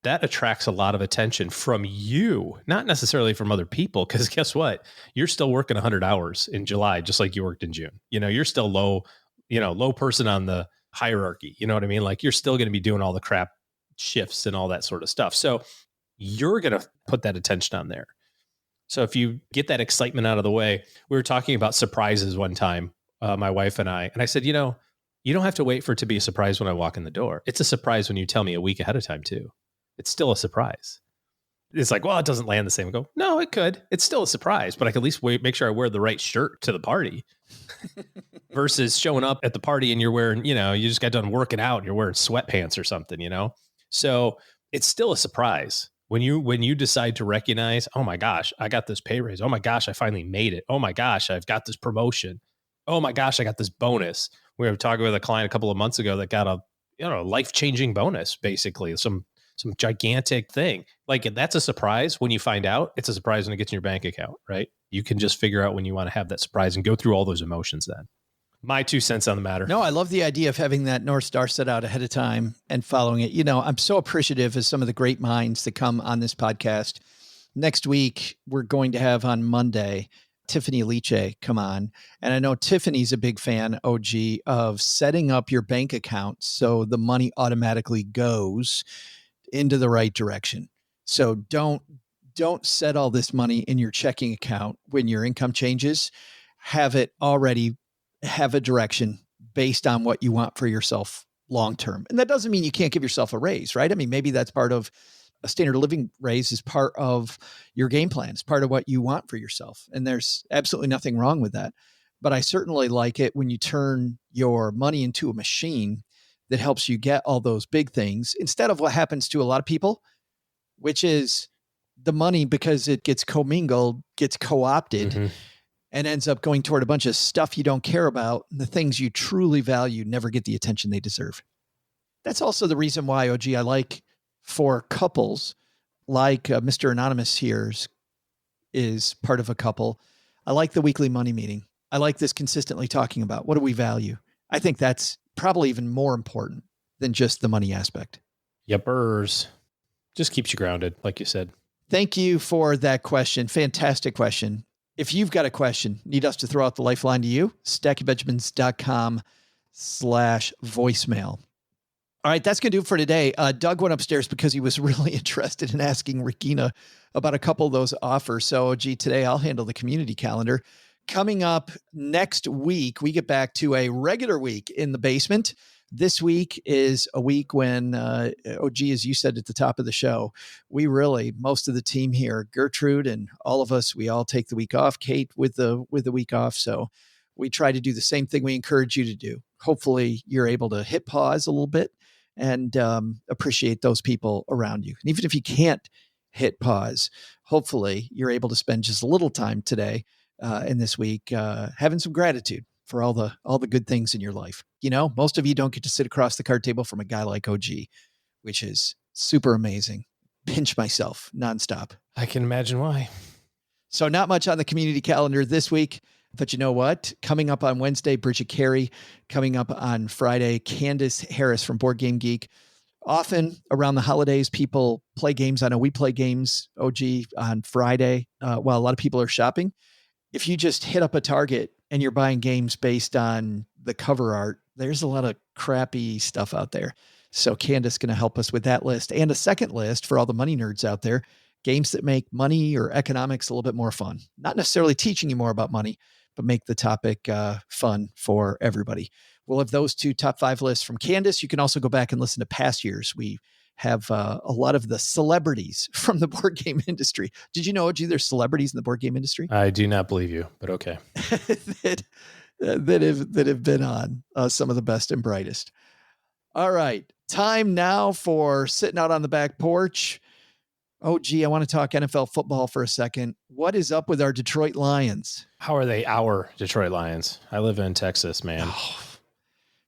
That attracts a lot of attention from you, not necessarily from other people, because guess what? You're still working 100 hours in July, just like you worked in June. You're still low person on the hierarchy. You know what I mean? Like, you're still going to be doing all the crap shifts and all that sort of stuff. So you're going to put that attention on there. So if you get that excitement out of the way, we were talking about surprises one time, my wife and I said, you don't have to wait for it to be a surprise when I walk in the door. It's a surprise when you tell me a week ahead of time too. It's still a surprise. It's like, well, it doesn't land the same. I go, no, it could. It's still a surprise, but I can at least make sure I wear the right shirt to the party versus showing up at the party and you're wearing, you just got done working out and you're wearing sweatpants or something, So it's still a surprise. When you decide to recognize, oh my gosh, I got this pay raise. Oh my gosh, I finally made it. Oh my gosh, I've got this promotion. Oh my gosh, I got this bonus. We were talking with a client a couple of months ago that got a life-changing bonus, basically, some gigantic thing. Like, that's a surprise when you find out. It's a surprise when it gets in your bank account, right? You can just figure out when you want to have that surprise and go through all those emotions then. My 2 cents on the matter. No, I love the idea of having that North Star set out ahead of time and following it. I'm so appreciative of some of the great minds that come on this podcast. Next week, we're going to have on Monday, Tiffany Liche come on. And I know Tiffany's a big fan, OG, of setting up your bank account so the money automatically goes into the right direction. So don't set all this money in your checking account when your income changes. Have it already have a direction based on what you want for yourself long-term. And that doesn't mean you can't give yourself a raise, right? I mean, maybe that's part of a standard of living raise is part of your game plan. It's part of what you want for yourself. And there's absolutely nothing wrong with that. But I certainly like it when you turn your money into a machine that helps you get all those big things instead of what happens to a lot of people, which is the money, because it gets commingled, gets co-opted, and ends up going toward a bunch of stuff you don't care about. The things you truly value never get the attention they deserve. That's also the reason why, OG, I like for couples, like Mr. Anonymous here is part of a couple. I like the weekly money meeting. I like this consistently talking about what do we value. I think that's probably even more important than just the money aspect. Yepers. Just keeps you grounded, like you said. Thank you for that question. Fantastic question. If you've got a question, need us to throw out the lifeline to you, stackingbenjamins.com/voicemail. All right, that's going to do it for today. Doug went upstairs because he was really interested in asking Regina about a couple of those offers. So, today I'll handle the community calendar. Coming up next week, we get back to a regular week in the basement. This week is a week when, OG, as you said at the top of the show, we really, most of the team here, Gertrude and all of us, we all take the week off. Kate with the week off. So we try to do the same thing we encourage you to do. Hopefully you're able to hit pause a little bit and appreciate those people around you. And even if you can't hit pause, hopefully you're able to spend just a little time today in this week having some gratitude for all the good things in your life. Most of you don't get to sit across the card table from a guy like OG, which is super amazing. Pinch myself nonstop. I can imagine why. So not much on the community calendar this week, but you know what? Coming up on Wednesday, Bridget Carey. Coming up on Friday, Candace Harris from Board Game Geek. Often around the holidays, people play games. I know we play games, OG, on Friday while a lot of people are shopping. If you just hit up a Target and you're buying games based on the cover art, there's a lot of crappy stuff out there. So Candace is going to help us with that list and a second list for all the money nerds out there, games that make money or economics a little bit more fun. Not necessarily teaching you more about money, but make the topic fun for everybody. We'll have those 2 top 5 lists from Candace. You can also go back and listen to past years. We have a lot of the celebrities from the board game industry. Did you know, OG, there's celebrities in the board game industry? I do not believe you, but okay. that have been on some of the best and brightest. All right. Time now for sitting out on the back porch. Oh, gee, I want to talk NFL football for a second. What is up with our Detroit Lions? How are they our Detroit Lions? I live in Texas, man. Oh,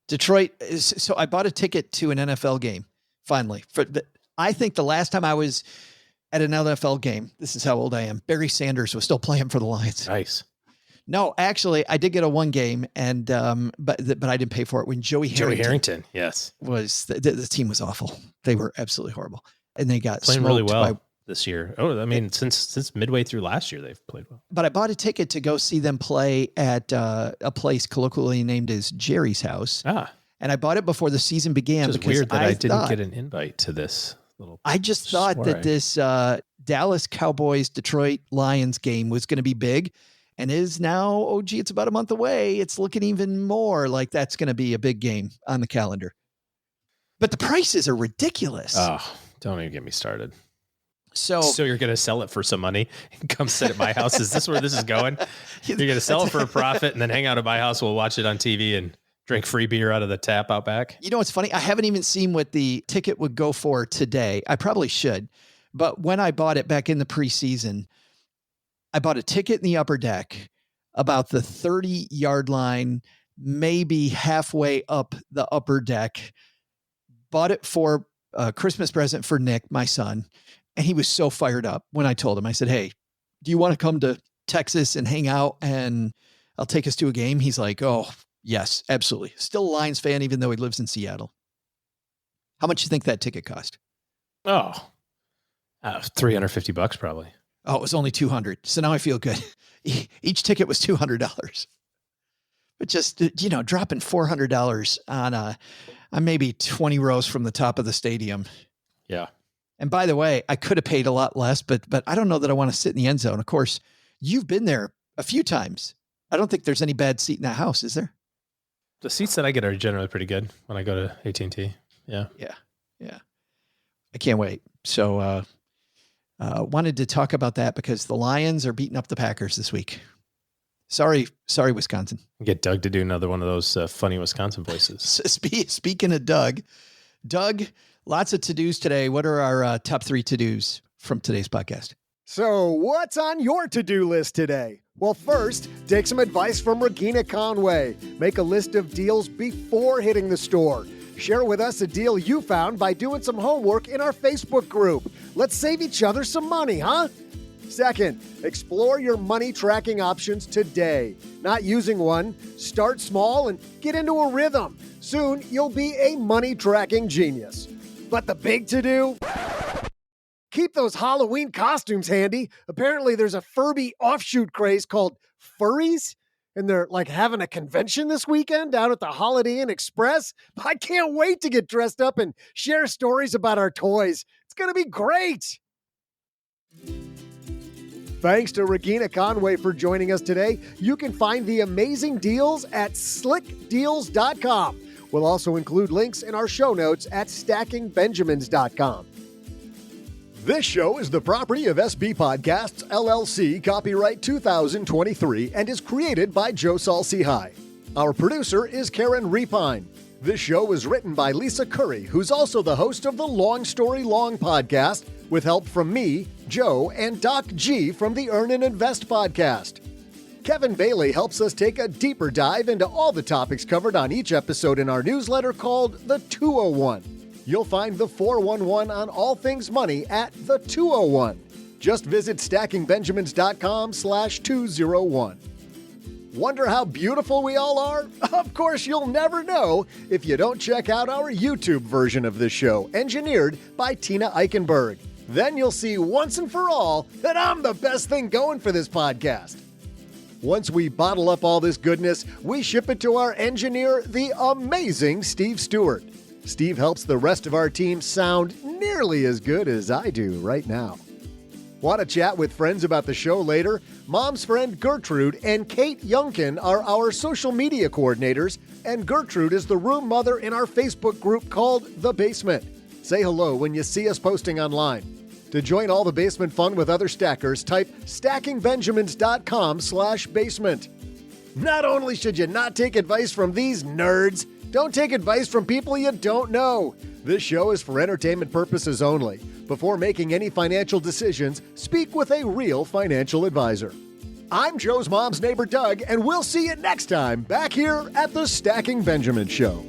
Detroit is, so I bought a ticket to an NFL game, finally. I think the last time I was at an NFL game, this is how old I am, Barry Sanders was still playing for the Lions. Nice. No, actually, I did get a one game, and but I didn't pay for it when Joey Harrington, yes, was the team was awful. They were absolutely horrible, and they got playing really well this year. Oh, I mean, since midway through last year, they've played well. But I bought a ticket to go see them play at a place colloquially named as Jerry's House. And I bought it before the season began. It's weird that I didn't get an invite to this little. I just thought that this Dallas Cowboys Detroit Lions game was going to be big. And is now, oh, gee, it's about a month away. It's looking even more like that's going to be a big game on the calendar. But the prices are ridiculous. Oh, don't even get me started. So you're going to sell it for some money and come sit at my house? Is this where this is going? You're going to sell it for a profit and then hang out at my house. We'll watch it on TV and drink free beer out of the tap out back. You know what's funny? I haven't even seen what the ticket would go for today. I probably should. But when I bought it back in the preseason, I bought a ticket in the upper deck about the 30-yard line, maybe halfway up the upper deck. Bought it for a Christmas present for Nick, my son. And he was so fired up when I told him. I said, hey, do you want to come to Texas and hang out and I'll take us to a game? He's like, oh, yes, absolutely. Still a Lions fan, even though he lives in Seattle. How much do you think that ticket cost? Oh, $350 probably. Oh, it was only $200. So now I feel good. Each ticket was $200. But just, dropping $400 on maybe 20 rows from the top of the stadium. Yeah. And by the way, I could have paid a lot less, but I don't know that I want to sit in the end zone. Of course, you've been there a few times. I don't think there's any bad seat in that house, is there? The seats that I get are generally pretty good when I go to AT&T. Yeah. Yeah. I can't wait. So, wanted to talk about that because the Lions are beating up the Packers this week. Sorry, Wisconsin. Get Doug to do another one of those funny Wisconsin voices. Speaking of Doug, lots of to-dos today. What are our top 3 to-dos from today's podcast? So what's on your to-do list today? Well, first, take some advice from Regina Conway. Make a list of deals before hitting the store. Share with us a deal you found by doing some homework in our Facebook group. Let's save each other some money, huh? Second, explore your money tracking options today. Not using one, start small and get into a rhythm. Soon, you'll be a money tracking genius. But the big to-do? Keep those Halloween costumes handy. Apparently, there's a Furby offshoot craze called Furries. And they're like having a convention this weekend down at the Holiday Inn Express. I can't wait to get dressed up and share stories about our toys. It's going to be great. Thanks to Regina Conway for joining us today. You can find the amazing deals at slickdeals.com. We'll also include links in our show notes at stackingbenjamins.com. This show is the property of SB Podcasts, LLC, copyright 2023, and is created by Joe Saul-Sehy. Our producer is Karen Repine. This show was written by Lisa Curry, who's also the host of the Long Story Long podcast, with help from me, Joe, and Doc G from the Earn and Invest podcast. Kevin Bailey helps us take a deeper dive into all the topics covered on each episode in our newsletter called The 201. You'll find the 411 on all things money at the 201. Just visit stackingbenjamins.com/201. Wonder how beautiful we all are? Of course, you'll never know if you don't check out our YouTube version of this show, engineered by Tina Eichenberg. Then you'll see once and for all that I'm the best thing going for this podcast. Once we bottle up all this goodness, we ship it to our engineer, the amazing Steve Stewart. Steve helps the rest of our team sound nearly as good as I do right now. Want to chat with friends about the show later? Mom's friend Gertrude and Kate Youngkin are our social media coordinators, and Gertrude is the room mother in our Facebook group called The Basement. Say hello when you see us posting online. To join all the basement fun with other stackers, type stackingbenjamins.com/basement. Not only should you not take advice from these nerds, don't take advice from people you don't know. This show is for entertainment purposes only. Before making any financial decisions, speak with a real financial advisor. I'm Joe's mom's neighbor, Doug, and we'll see you next time back here at the Stacking Benjamin Show.